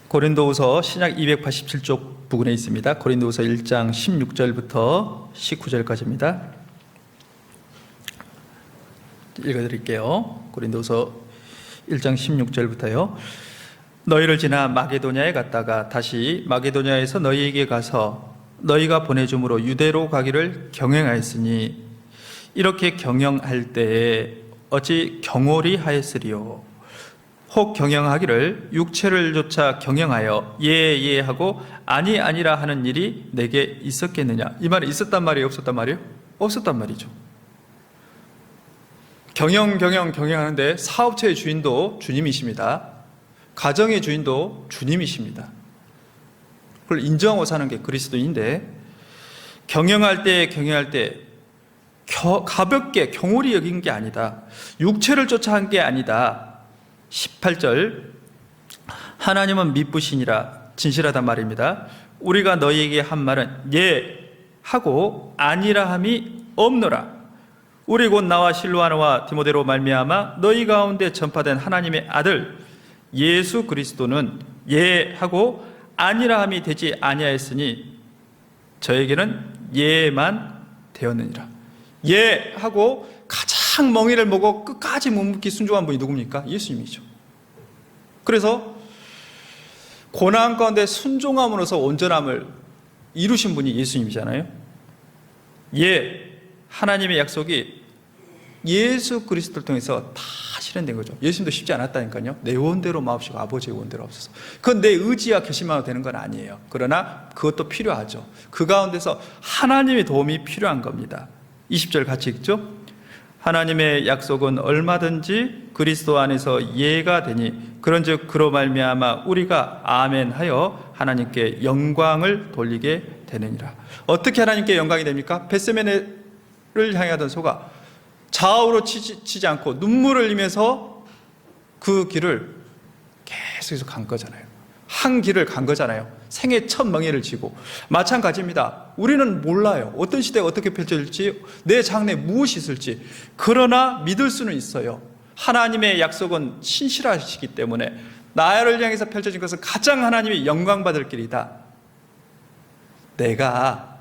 A: 고린도후서 신약 287쪽 부근에 있습니다. 고린도후서 1장 16절부터 19절까지입니다. 읽어드릴게요. 고린도후서 1장 16절부터요. 너희를 지나 마게도냐에 갔다가 다시 마게도냐에서 너희에게 가서 너희가 보내줌으로 유대로 가기를 경영하였으니 이렇게 경영할 때에 어찌 경홀히 하였으리요. 혹 경영하기를 육체를 조차 경영하여 예 하고 아니라 하는 일이 내게 있었겠느냐. 이 말이 있었단 말이에요, 없었단 말이에요? 없었단 말이죠. 경영하는데 사업체의 주인도 주님이십니다. 가정의 주인도 주님이십니다. 그걸 인정하고 사는 게 그리스도인데, 경영할 때 가볍게 경홀히 여긴 게 아니다. 육체를 쫓아 한 게 아니다. 18절, 하나님은 미쁘시니라, 진실하단 말입니다. 우리가 너희에게 한 말은 예 하고 아니라 함이 없노라. 우리 곧 나와 실로아노와 디모데로 말미암아 너희 가운데 전파된 하나님의 아들 예수 그리스도는 예 하고 아니라 함이 되지 아니하였으니 저에게는 예만 되었느니라. 예 하고 가장 멍에를 먹고 끝까지 묵묵히 순종한 분이 누굽니까? 예수님이죠. 그래서 고난 가운데 순종함으로써 온전함을 이루신 분이 예수님이잖아요. 예, 하나님의 약속이 예수 그리스도를 통해서 다 실현된 거죠. 예수님도 쉽지 않았다니까요. 내 원대로 마옵시고 아버지의 원대로 없어서. 그건 내 의지와 결심만으로 되는 건 아니에요. 그러나 그것도 필요하죠. 그 가운데서 하나님의 도움이 필요한 겁니다. 20절 같이 읽죠. 하나님의 약속은 얼마든지 그리스도 안에서 예가 되니 그런즉 그로 말미암아 우리가 아멘 하여 하나님께 영광을 돌리게 되느니라. 어떻게 하나님께 영광이 됩니까? 벳세메네를 향하던 소가 좌우로 치지 않고 눈물을 흘리면서 그 길을 계속해서 간 거잖아요. 한 길을 간 거잖아요. 생애 첫 멍에를 지고. 마찬가지입니다. 우리는 몰라요. 어떤 시대가 어떻게 펼쳐질지, 내 장래에 무엇이 있을지. 그러나 믿을 수는 있어요. 하나님의 약속은 신실하시기 때문에 나를 향해서 펼쳐진 것은 가장 하나님이 영광받을 길이다. 내가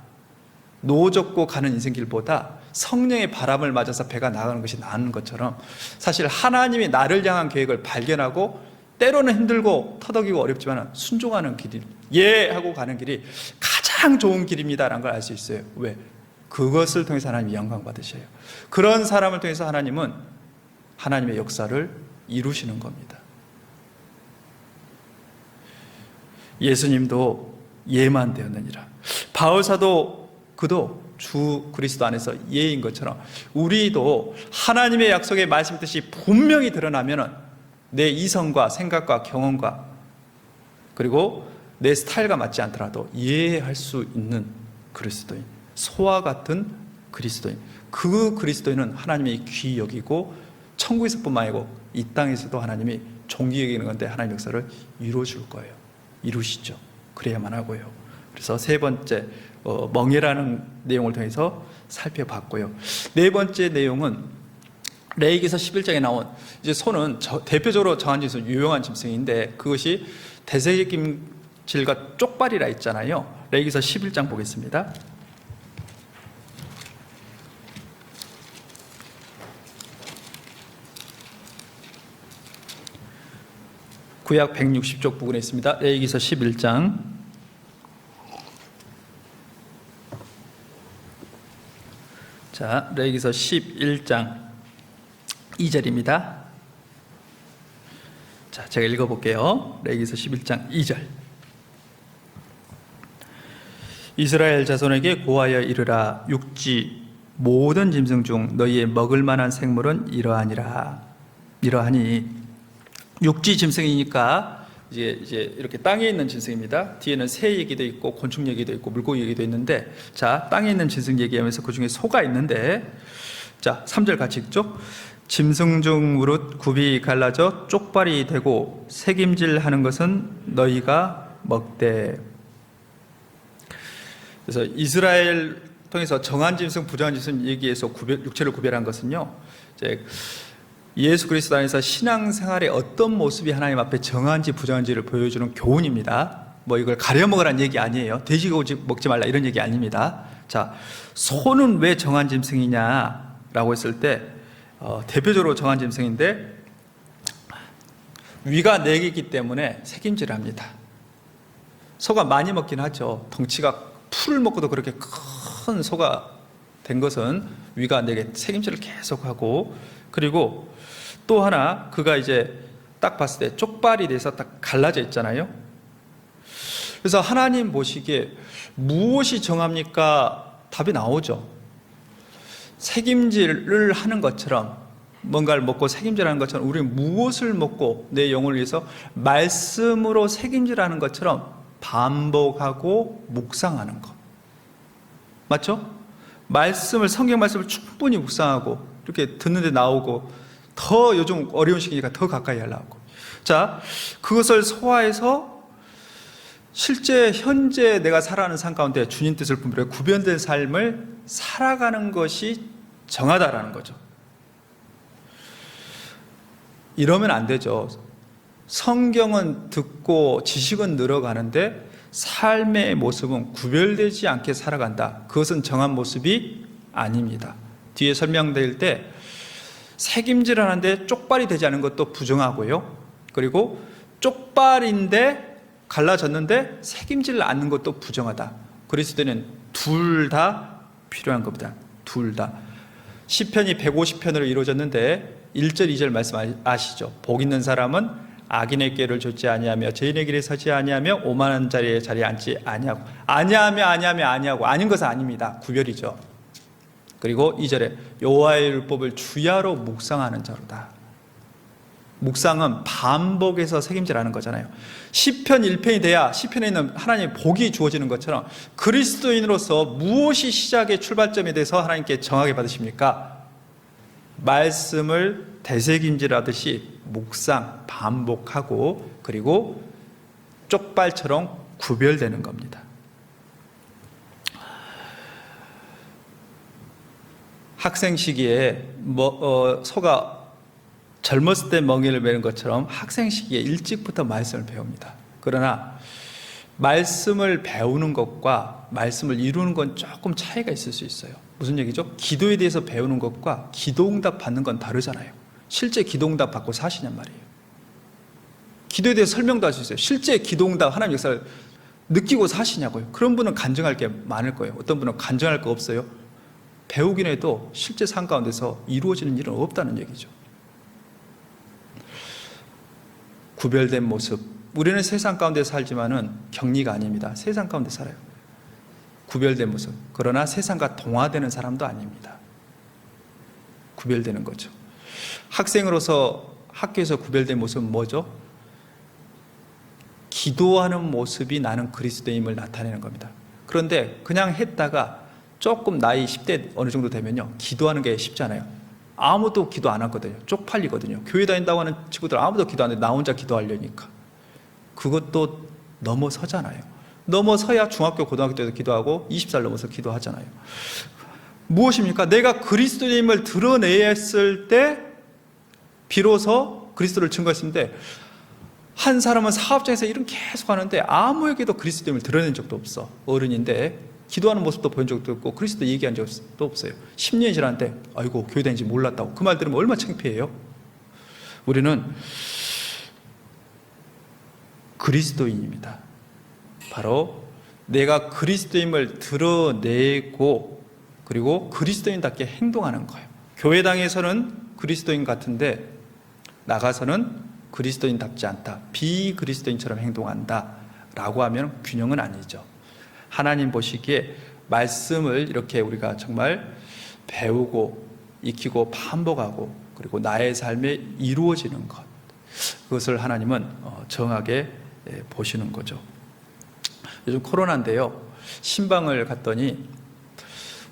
A: 노젓고 가는 인생길보다 성령의 바람을 맞아서 배가 나가는 것이 나은 것처럼, 사실 하나님이 나를 향한 계획을 발견하고 때로는 힘들고 터덕이고 어렵지만 순종하는 길이, 예 하고 가는 길이 가장 좋은 길입니다라는 걸 알 수 있어요. 왜? 그것을 통해서 하나님이 영광 받으셔요. 그런 사람을 통해서 하나님은 하나님의 역사를 이루시는 겁니다. 예수님도 예만 되었느니라. 바울사도 그도 주 그리스도 안에서 예인 것처럼 우리도 하나님의 약속의 말씀 뜻이 분명히 드러나면 내 이성과 생각과 경험과 그리고 내 스타일과 맞지 않더라도 이해할 수 있는 그리스도인, 소와 같은 그리스도인, 그 그리스도인은 하나님이 귀히 여기고 천국에서뿐만 아니고 이 땅에서도 하나님이 존귀히 여기는 건데 하나님의 역사를 이루어줄 거예요. 이루시죠. 그래야만 하고요. 그래서 세 번째 멍에라는 내용을 통해서 살펴봤고요. 네 번째 내용은 레위기서 11장에 나온, 이제 소는 대표적으로 정한지에서 유용한 짐승인데 그것이 대세김질과 쪽발이라 있잖아요. 레위기서 11장 보겠습니다. 구약 160쪽 부분에 있습니다. 레위기서 11장. 자, 레위기서 11장 2절입니다. 자, 제가 읽어볼게요. 레위기서 11장 2절. 이스라엘 자손에게 고하여 이르라. 육지 모든 짐승 중 너희의 먹을 만한 생물은 이러하니 육지 짐승이니까 이제 이렇게 땅에 있는 짐승입니다. 뒤에는 새 얘기도 있고 곤충 얘기도 있고 물고기 얘기도 있는데, 자, 땅에 있는 짐승 얘기하면서 그 중에 소가 있는데, 자, 3절 같이 읽죠. 짐승 중 무릇 굽이 갈라져 쪽발이 되고 새김질하는 것은 너희가 먹되. 그래서 이스라엘 통해서 정한 짐승, 부정한 짐승 얘기해서 육체를 구별한 것은요, 이제 예수 그리스도 안에서 신앙생활의 어떤 모습이 하나님 앞에 정한지 부정한지를 보여주는 교훈입니다. 뭐 이걸 가려 먹으라는 얘기 아니에요. 돼지고기 먹지 말라 이런 얘기 아닙니다. 자, 소는 왜 정한 짐승이냐라고 했을 때, 대표적으로 정한 짐승인데, 위가 4개이기 때문에 새김질을 합니다. 소가 많이 먹긴 하죠. 덩치가 풀을 먹고도 그렇게 큰 소가 된 것은 위가 4개, 새김질을 계속하고, 그리고 또 하나, 그가 이제 딱 봤을 때 쪽발이 돼서 딱 갈라져 있잖아요. 그래서 하나님 보시기에 무엇이 정합니까? 답이 나오죠. 책임질을 하는 것처럼, 뭔가를 먹고 책임질하는 것처럼, 우리는 무엇을 먹고 내 영혼을 위해서 말씀으로 책임질하는 것처럼 반복하고 묵상하는 것. 맞죠? 말씀을, 성경 말씀을 충분히 묵상하고 이렇게 듣는데 나오고, 더 요즘 어려운 시기니까 더 가까이 하려고. 자, 그것을 소화해서 실제 현재 내가 살아가는 삶 가운데 주님 뜻을 분별해 구별된 삶을 살아가는 것이 정하다라는 거죠. 이러면 안 되죠. 성경은 듣고 지식은 늘어가는데 삶의 모습은 구별되지 않게 살아간다. 그것은 정한 모습이 아닙니다. 뒤에 설명될 때 새김질을 하는데 쪽발이 되지 않은 것도 부정하고요. 그리고 쪽발인데 갈라졌는데 새김질을 않는 것도 부정하다. 그리스도는 둘 다 필요한 겁니다. 둘 다. 시편이 150편으로 이루어졌는데 1절 2절 말씀 아시죠? 복 있는 사람은 악인의 꾀를 좇지 아니하며 죄인의 길에 서지 아니하며 오만한 자리에 앉지 아니하고. 아니하고 아닌 것은 아닙니다. 구별이죠. 그리고 2절에 여호와의 율법을 주야로 묵상하는 자로다. 묵상은 반복해서 책임질하는 거잖아요. 시편 1편이 돼야 시편에 있는 하나님의 복이 주어지는 것처럼 그리스도인으로서 무엇이 시작의 출발점에 대해서 하나님께 정하게 받으십니까? 말씀을 되새김질하듯이 묵상, 반복하고, 그리고 쪽발처럼 구별되는 겁니다. 학생 시기에 소가 젊었을 때 멍에를 매는 것처럼 학생 시기에 일찍부터 말씀을 배웁니다. 그러나 말씀을 배우는 것과 말씀을 이루는 건 조금 차이가 있을 수 있어요. 무슨 얘기죠? 기도에 대해서 배우는 것과 기도응답 받는 건 다르잖아요. 실제 기도응답 받고 사시냔 말이에요. 기도에 대해서 설명도 할 수 있어요. 실제 기도응답 하나님 역사를 느끼고 사시냐고요. 그런 분은 간증할 게 많을 거예요. 어떤 분은 간증할 거 없어요. 배우긴 해도 실제 삶 가운데서 이루어지는 일은 없다는 얘기죠. 구별된 모습. 우리는 세상 가운데 살지만은 격리가 아닙니다. 세상 가운데 살아요. 구별된 모습. 그러나 세상과 동화되는 사람도 아닙니다. 구별되는 거죠. 학생으로서 학교에서 구별된 모습은 뭐죠? 기도하는 모습이 나는 그리스도임을 나타내는 겁니다. 그런데 그냥 했다가 조금 나이 10대 어느 정도 되면요, 기도하는 게 쉽잖아요. 아무도 기도 안 하거든요. 쪽팔리거든요. 교회 다닌다고 하는 친구들 아무도 기도 안 해. 나 혼자 기도하려니까. 그것도 넘어서잖아요. 넘어서야 중학교, 고등학교 때도 기도하고 20살 넘어서 기도하잖아요. 무엇입니까? 내가 그리스도님을 드러냈을 때 비로소 그리스도를 증거했는데, 한 사람은 사업장에서 일은 계속 하는데 아무에게도 그리스도님을 드러낸 적도 없어. 어른인데 기도하는 모습도 보인 적도 없고 그리스도 얘기한 적도 없어요. 10년이 지났는데 아이고 교회 다니는지 몰랐다고. 그 말 들으면 얼마나 창피해요. 우리는 그리스도인입니다. 바로 내가 그리스도임을 드러내고, 그리고 그리스도인답게 행동하는 거예요. 교회당에서는 그리스도인 같은데 나가서는 그리스도인답지 않다, 비그리스도인처럼 행동한다 라고 하면 균형은 아니죠. 하나님 보시기에 말씀을 이렇게 우리가 정말 배우고 익히고 반복하고, 그리고 나의 삶에 이루어지는 것, 그것을 하나님은 정하게 보시는 거죠. 요즘 코로나인데요. 신방을 갔더니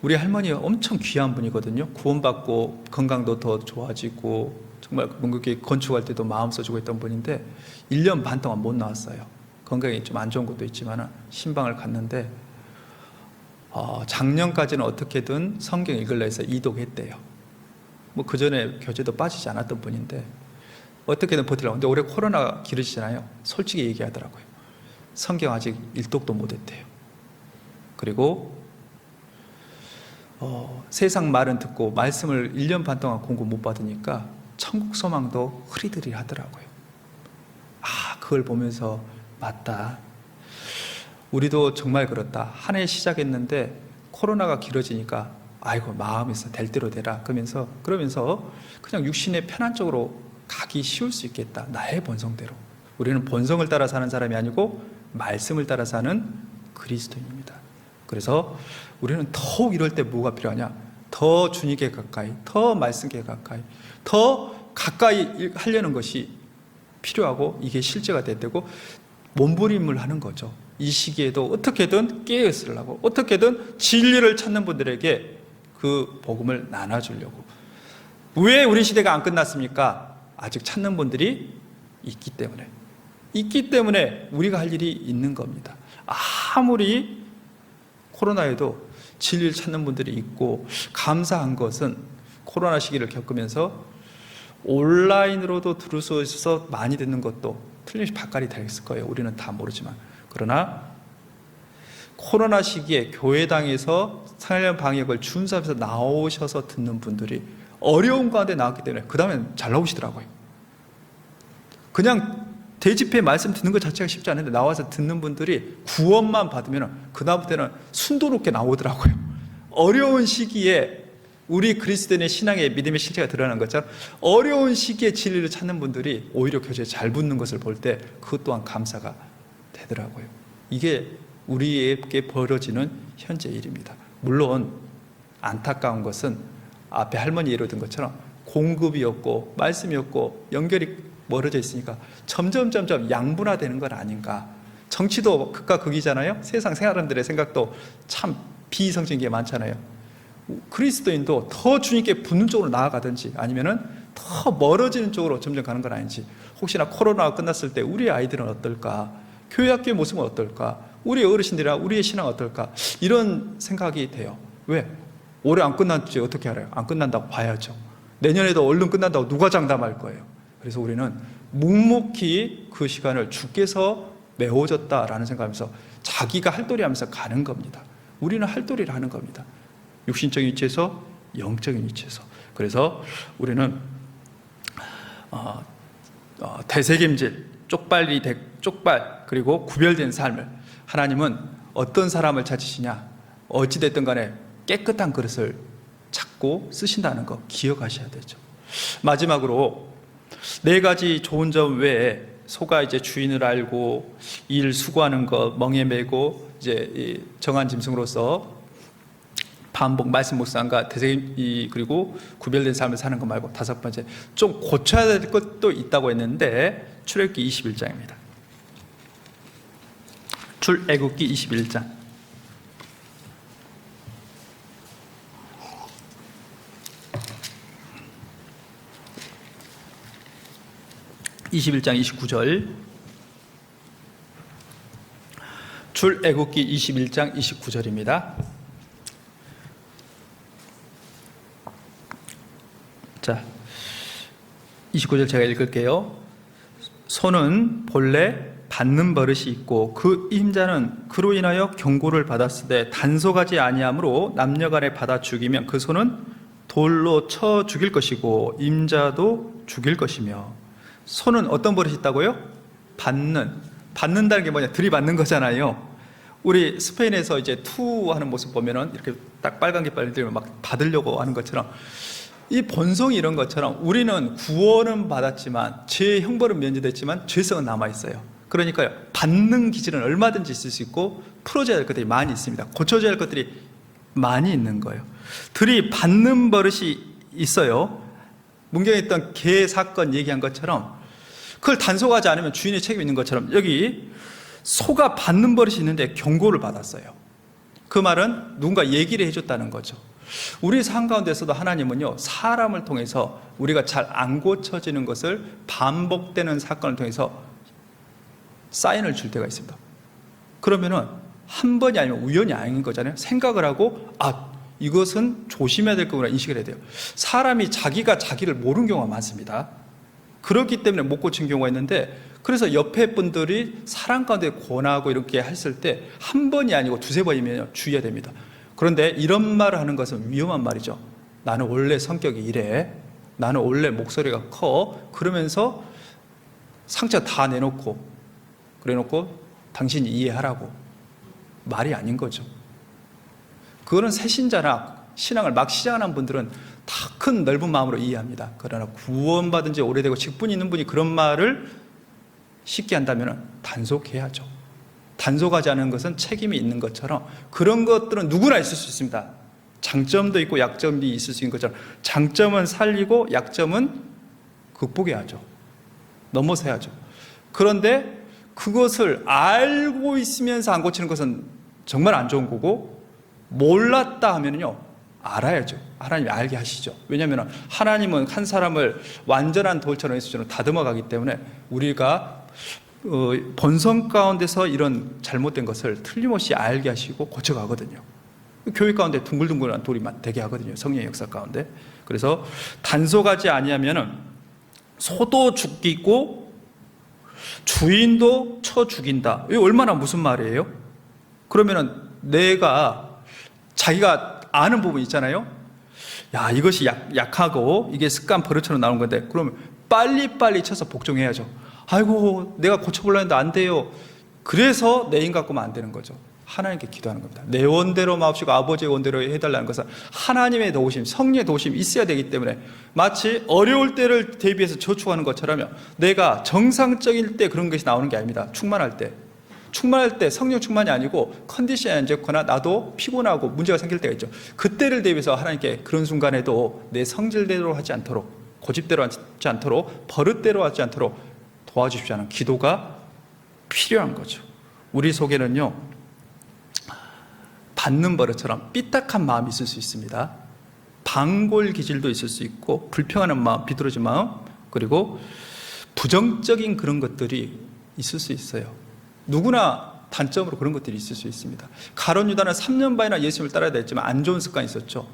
A: 우리 할머니가 엄청 귀한 분이거든요. 구원받고 건강도 더 좋아지고 정말 뭔가 건축할 때도 마음 써주고 했던 분인데 1년 반 동안 못 나왔어요. 건강이 좀 안 좋은 것도 있지만 신방을 갔는데 작년까지는 어떻게든 성경 읽으려 해서 이독했대요. 뭐 그전에 교제도 빠지지 않았던 분인데 어떻게든 버티려고. 근데 올해 코로나가 길어지잖아요. 솔직히 얘기하더라고요. 성경 아직 일독도 못했대요. 그리고 세상 말은 듣고 말씀을 1년 반 동안 공부 못 받으니까 천국 소망도 흐리들이 하더라고요. 그걸 보면서 맞다. 우리도 정말 그렇다. 한 해 시작했는데 코로나가 길어지니까 아이고 마음에서 될 대로 되라. 그러면서 그냥 육신의 편한 쪽으로 가기 쉬울 수 있겠다. 나의 본성대로. 우리는 본성을 따라 사는 사람이 아니고 말씀을 따라 사는 그리스도인입니다. 그래서 우리는 더욱 이럴 때 뭐가 필요하냐? 더 주님께 가까이, 더 말씀께 가까이, 더 가까이 하려는 것이 필요하고 이게 실제가 돼야 되고 몸부림을 하는 거죠. 이 시기에도 어떻게든 깨어있으려고, 어떻게든 진리를 찾는 분들에게 그 복음을 나눠주려고. 왜 우리 시대가 안 끝났습니까? 아직 찾는 분들이 있기 때문에 우리가 할 일이 있는 겁니다. 아무리 코로나에도 진리를 찾는 분들이 있고, 감사한 것은 코로나 시기를 겪으면서 온라인으로도 들을 수 있어서 많이 듣는 것도 틀림없이 바깥이 되었을 거예요. 우리는 다 모르지만. 그러나 코로나 시기에 교회당에서 상하령 방역을 준수하면서 나오셔서 듣는 분들이 어려운 가운데 나왔기 때문에 그 다음엔 잘 나오시더라고요. 그냥 대집회 말씀 듣는 것 자체가 쉽지 않은데 나와서 듣는 분들이 구원만 받으면 그 다음부터는 순도롭게 나오더라고요. 어려운 시기에 우리 그리스도인의 신앙의 믿음의 실체가 드러나는 것처럼 어려운 시기에 진리를 찾는 분들이 오히려 교제에 잘 붙는 것을 볼 때 그것 또한 감사가 되더라고요. 이게 우리에게 벌어지는 현재 일입니다. 물론 안타까운 것은 앞에 할머니 예로 든 것처럼 공급이 없고 말씀이 없고 연결이 멀어져 있으니까 점점 양분화되는 건 아닌가. 정치도 극과 극이잖아요. 세상 사람들의 생각도 참 비이성적인 게 많잖아요. 그리스도인도 더 주님께 붙는 쪽으로 나아가든지 아니면은 더 멀어지는 쪽으로 점점 가는 건 아닌지. 혹시나 코로나가 끝났을 때 우리 아이들은 어떨까? 교회 학교의 모습은 어떨까? 우리 어르신들이나 우리의 신앙은 어떨까? 이런 생각이 돼요. 왜? 올해 안 끝났지 어떻게 알아요? 안 끝난다고 봐야죠. 내년에도 얼른 끝난다고 누가 장담할 거예요? 그래서 우리는 묵묵히 그 시간을 주께서 메워줬다라는 생각하면서 자기가 할도리 하면서 가는 겁니다. 우리는 할도리를 하는 겁니다. 육신적인 위치에서 영적인 위치에서. 그래서 우리는 대세김질, 쪽발 그리고 구별된 삶을, 하나님은 어떤 사람을 찾으시냐, 어찌됐든 간에 깨끗한 그릇을 찾고 쓰신다는 거 기억하셔야 되죠. 마지막으로 4가지 좋은 점 외에 소가 이제 주인을 알고 일 수고하는 것, 멍에 매고 이제 정한 짐승으로서 반복 말씀 묵상과 그리고 구별된 삶을 사는 것 말고 5번째 좀 고쳐야 될 것도 있다고 했는데 출애굽기 21장입니다. 출애굽기 21장 29절. 출애굽기 21장 29절입니다. 자, 29절 제가 읽을게요. 소는 본래 받는 버릇이 있고 그 임자는 그로 인하여 경고를 받았으되 단속하지 아니하므로 남녀간에 받아 죽이면 그 소는 돌로 쳐 죽일 것이고 임자도 죽일 것이며. 소는 어떤 버릇이 있다고요? 받는다는 게 뭐냐? 들이받는 거잖아요. 우리 스페인에서 이제 투하는 모습 보면은 이렇게 딱 빨간 깃발 들면 막 받으려고 하는 것처럼, 이 본성이 이런 것처럼 우리는 구원은 받았지만 죄의 형벌은 면제됐지만 죄성은 남아있어요. 그러니까요, 받는 기질은 얼마든지 있을 수 있고 풀어져야 할 것들이 많이 있습니다. 고쳐져야 할 것들이 많이 있는 거예요. 들이받는 버릇이 있어요. 문경에 있던 개 사건 얘기한 것처럼 그걸 단속하지 않으면 주인의 책임이 있는 것처럼 여기 소가 받는 버릇이 있는데 경고를 받았어요. 그 말은 누군가 얘기를 해줬다는 거죠. 우리 삶 가운데서도 하나님은요, 사람을 통해서 우리가 잘 안 고쳐지는 것을 반복되는 사건을 통해서 사인을 줄 때가 있습니다. 그러면은 한 번이 아니면 우연이 아닌 거잖아요. 생각을 하고 이것은 조심해야 될 거구나 인식을 해야 돼요. 사람이 자기가 자기를 모르는 경우가 많습니다. 그렇기 때문에 못 고친 경우가 있는데, 그래서 옆에 분들이 사람 가운데 권하고 이렇게 했을 때 한 번이 아니고 두세 번이면 주의해야 됩니다. 그런데 이런 말을 하는 것은 위험한 말이죠. 나는 원래 성격이 이래, 나는 원래 목소리가 커, 그러면서 상처 다 내놓고 그래놓고 당신이 이해하라고. 말이 아닌 거죠. 그거는 새신자나 신앙을 막 시작하는 분들은 다 큰 넓은 마음으로 이해합니다. 그러나 구원받은 지 오래되고 직분이 있는 분이 그런 말을 쉽게 한다면 단속해야죠. 단속하지 않은 것은 책임이 있는 것처럼 그런 것들은 누구나 있을 수 있습니다. 장점도 있고 약점이 있을 수 있는 것처럼 장점은 살리고 약점은 극복해야죠. 넘어서야죠. 그런데 그것을 알고 있으면서 안 고치는 것은 정말 안 좋은 거고, 몰랐다 하면요, 알아야죠. 하나님이 알게 하시죠. 왜냐하면 하나님은 한 사람을 완전한 돌처럼 예수처럼 다듬어 가기 때문에 우리가 본성 가운데서 이런 잘못된 것을 틀림없이 알게 하시고 고쳐가거든요. 교회 가운데 둥글둥글한 돌이 되게 하거든요. 성령의 역사 가운데. 그래서 단속하지 아니하면은 소도 죽이고 주인도 쳐 죽인다. 이게 얼마나 무슨 말이에요? 그러면은 자기가 아는 부분 있잖아요. 야, 이것이 약하고 이게 습관 버릇처럼 나온 건데, 그러면 빨리빨리 쳐서 복종해야죠. 아이고, 내가 고쳐보려 했는데 안 돼요. 그래서 내 힘 갖고는 안 되는 거죠. 하나님께 기도하는 겁니다. 내 원대로 마옵시고 아버지의 원대로 해달라는 것은 하나님의 도우심, 성령의 도우심이 있어야 되기 때문에, 마치 어려울 때를 대비해서 저축하는 것처럼 내가 정상적일 때 그런 것이 나오는 게 아닙니다. 충만할 때 성령 충만이 아니고 컨디션이 안 좋거나 나도 피곤하고 문제가 생길 때가 있죠. 그때를 대비해서 하나님께 그런 순간에도 내 성질대로 하지 않도록, 고집대로 하지 않도록, 버릇대로 하지 않도록 도와주십시오 하는 기도가 필요한 거죠. 우리 속에는요, 받는 버릇처럼 삐딱한 마음이 있을 수 있습니다. 방골 기질도 있을 수 있고, 불평하는 마음, 비뚤어진 마음, 그리고 부정적인 그런 것들이 있을 수 있어요. 누구나 단점으로 그런 것들이 있을 수 있습니다. 가룟 유다는 3년 반이나 예수님을 따라야 됐지만 안 좋은 습관이 있었죠.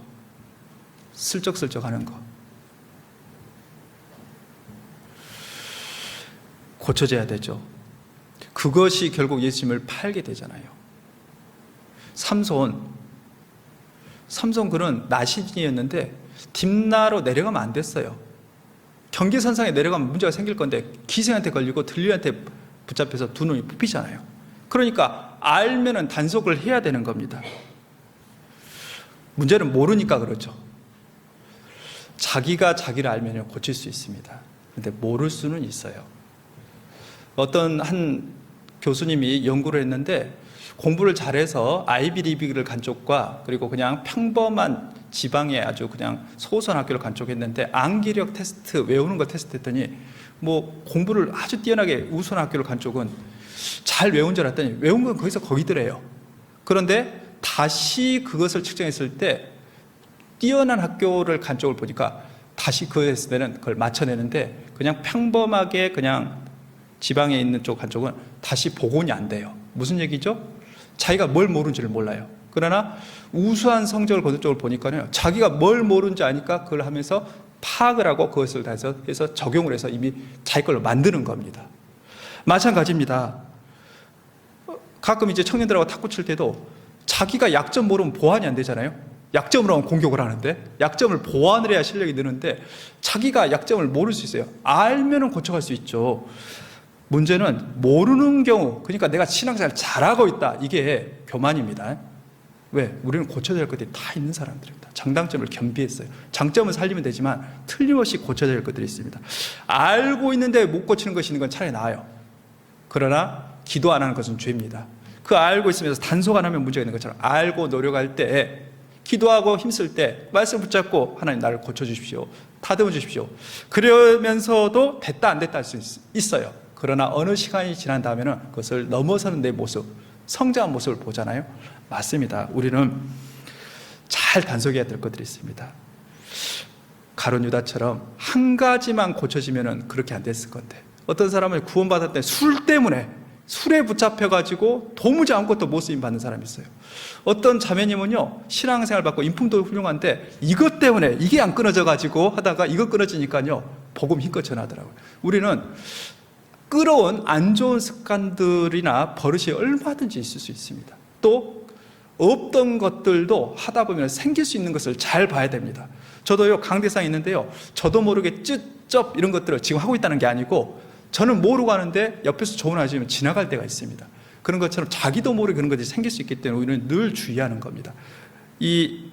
A: 슬쩍슬쩍 하는 거. 고쳐져야 되죠. 그것이 결국 예수님을 팔게 되잖아요. 삼손 그는 나시인이었는데 딥나로 내려가면 안 됐어요. 경계선상에 내려가면 문제가 생길 건데 기생한테 걸리고 들리한테 붙잡혀서 두 눈이 뽑히잖아요. 그러니까 알면은 단속을 해야 되는 겁니다. 문제는 모르니까 그렇죠. 자기가 자기를 알면 고칠 수 있습니다. 그런데 모를 수는 있어요. 어떤 한 교수님이 연구를 했는데, 공부를 잘해서 아이비리비를 간 쪽과 그리고 그냥 평범한 지방의 아주 그냥 소소한 학교를 간 쪽이 했는데, 암기력 테스트, 외우는 거 테스트 했더니 공부를 아주 뛰어나게 우수한 학교를 간 쪽은 잘 외운 줄 알았더니 외운 건 거기더래요. 그런데 다시 그것을 측정했을 때 뛰어난 학교를 간 쪽을 보니까 다시 그 했을 때는 그걸 맞춰내는데, 그냥 평범하게 그냥 지방에 있는 쪽 한쪽은 다시 복원이 안 돼요. 무슨 얘기죠? 자기가 뭘 모르는지를 몰라요. 그러나 우수한 성적을 거둔 쪽을 보니까요, 자기가 뭘 모르는지 아니까 그걸 하면서 파악을 하고 그것을 해서 적용을 해서 이미 자기 걸로 만드는 겁니다. 마찬가지입니다. 가끔 이제 청년들하고 탁구 칠 때도 자기가 약점 모르면 보완이 안 되잖아요. 약점으로 하면 공격을 하는데, 약점을 보완을 해야 실력이 느는데 자기가 약점을 모를 수 있어요. 알면은 고쳐갈 수 있죠. 문제는 모르는 경우, 그러니까 내가 신앙생활 잘하고 있다, 이게 교만입니다. 왜? 우리는 고쳐야 될 것들이 다 있는 사람들입니다. 장단점을 겸비했어요. 장점을 살리면 되지만 틀림없이 고쳐야 될 것들이 있습니다. 알고 있는데 못 고치는 것이 있는 건 차라리 나아요. 그러나 기도 안 하는 것은 죄입니다. 그 알고 있으면서 단속 안 하면 문제가 있는 것처럼, 알고 노력할 때 기도하고 힘쓸 때 말씀 붙잡고 하나님 나를 고쳐주십시오, 다듬어 주십시오. 그러면서도 됐다 안 됐다 할 수 있어요. 그러나 어느 시간이 지난 다음에는 그것을 넘어서는 내 모습, 성장한 모습을 보잖아요. 맞습니다. 우리는 잘 단속해야 될 것들이 있습니다. 가룟 유다처럼 한 가지만 고쳐지면은 그렇게 안 됐을 것 같아요. 어떤 사람은 구원받을 때 술 때문에 술에 붙잡혀가지고 도무지 아무것도 못 쓰임 받는 사람이 있어요. 어떤 자매님은요, 신앙생활 받고 인품도 훌륭한데 이것 때문에 이게 안 끊어져가지고 하다가 이거 끊어지니까요, 복음 힘껏 전하더라고요. 우리는 끌어온 안 좋은 습관들이나 버릇이 얼마든지 있을 수 있습니다. 또 없던 것들도 하다 보면 생길 수 있는 것을 잘 봐야 됩니다. 저도요, 강대상이 있는데요, 저도 모르게 쯧쩝 이런 것들을 지금 하고 있다는 게 아니고 저는 모르고 하는데 옆에서 조언을 해주면 지나갈 때가 있습니다. 그런 것처럼 자기도 모르게 그런 것들이 생길 수 있기 때문에 우리는 늘 주의하는 겁니다. 이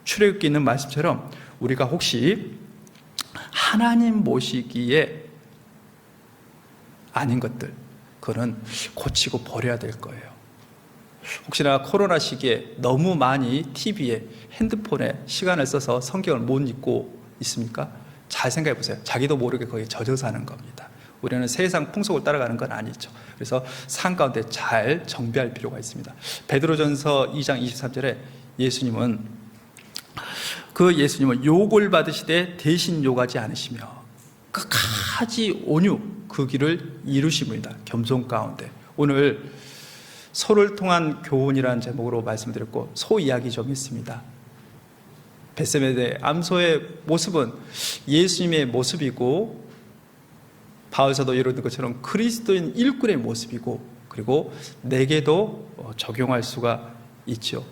A: 출애굽기에 있는 말씀처럼 우리가 혹시 하나님 모시기에 아닌 것들, 그거는 고치고 버려야 될 거예요. 혹시나 코로나 시기에 너무 많이 TV에, 핸드폰에 시간을 써서 성경을 못 읽고 있습니까? 잘 생각해 보세요. 자기도 모르게 거기에 젖어 사는 겁니다. 우리는 세상 풍속을 따라가는 건 아니죠. 그래서 삶 가운데 잘 정비할 필요가 있습니다. 베드로전서 2장 23절에 예수님은 욕을 받으시되 대신 욕하지 않으시며 끝까지 온유 그 길을 이루십니다. 겸손 가운데. 오늘 소를 통한 교훈이라는 제목으로 말씀드렸고, 소 이야기 좀 있습니다. 벳세메대 암소의 모습은 예수님의 모습이고, 바울서도 이루는 것처럼 그리스도인 일꾼의 모습이고, 그리고 내게도 적용할 수가 있죠.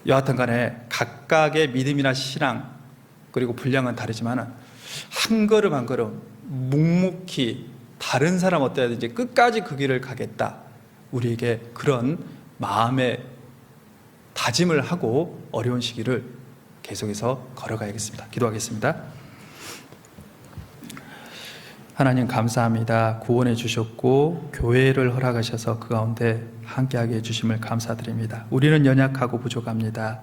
A: 여하튼 간에 각각의 믿음이나 신앙 그리고 분량은 다르지만 한 걸음 한 걸음 묵묵히 다른 사람 어떠하든지 끝까지 그 길을 가겠다, 우리에게 그런 마음의 다짐을 하고 어려운 시기를 계속해서 걸어가야겠습니다. 기도하겠습니다. 하나님 감사합니다. 구원해 주셨고 교회를 허락하셔서 그 가운데 함께하게 해주심을 감사드립니다. 우리는 연약하고 부족합니다.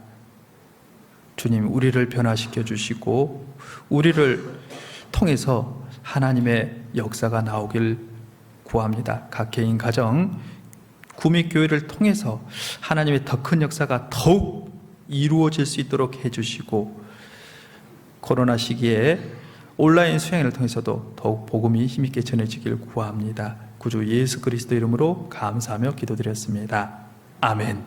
A: 주님, 우리를 변화시켜 주시고 우리를 통해서 하나님의 역사가 나오길 구합니다. 각 개인 가정, 구미교회를 통해서 하나님의 더 큰 역사가 더욱 이루어질 수 있도록 해주시고, 코로나 시기에 온라인 수양회를 통해서도 더욱 복음이 힘있게 전해지길 구합니다. 구주 예수 그리스도 이름으로 감사하며 기도드렸습니다. 아멘.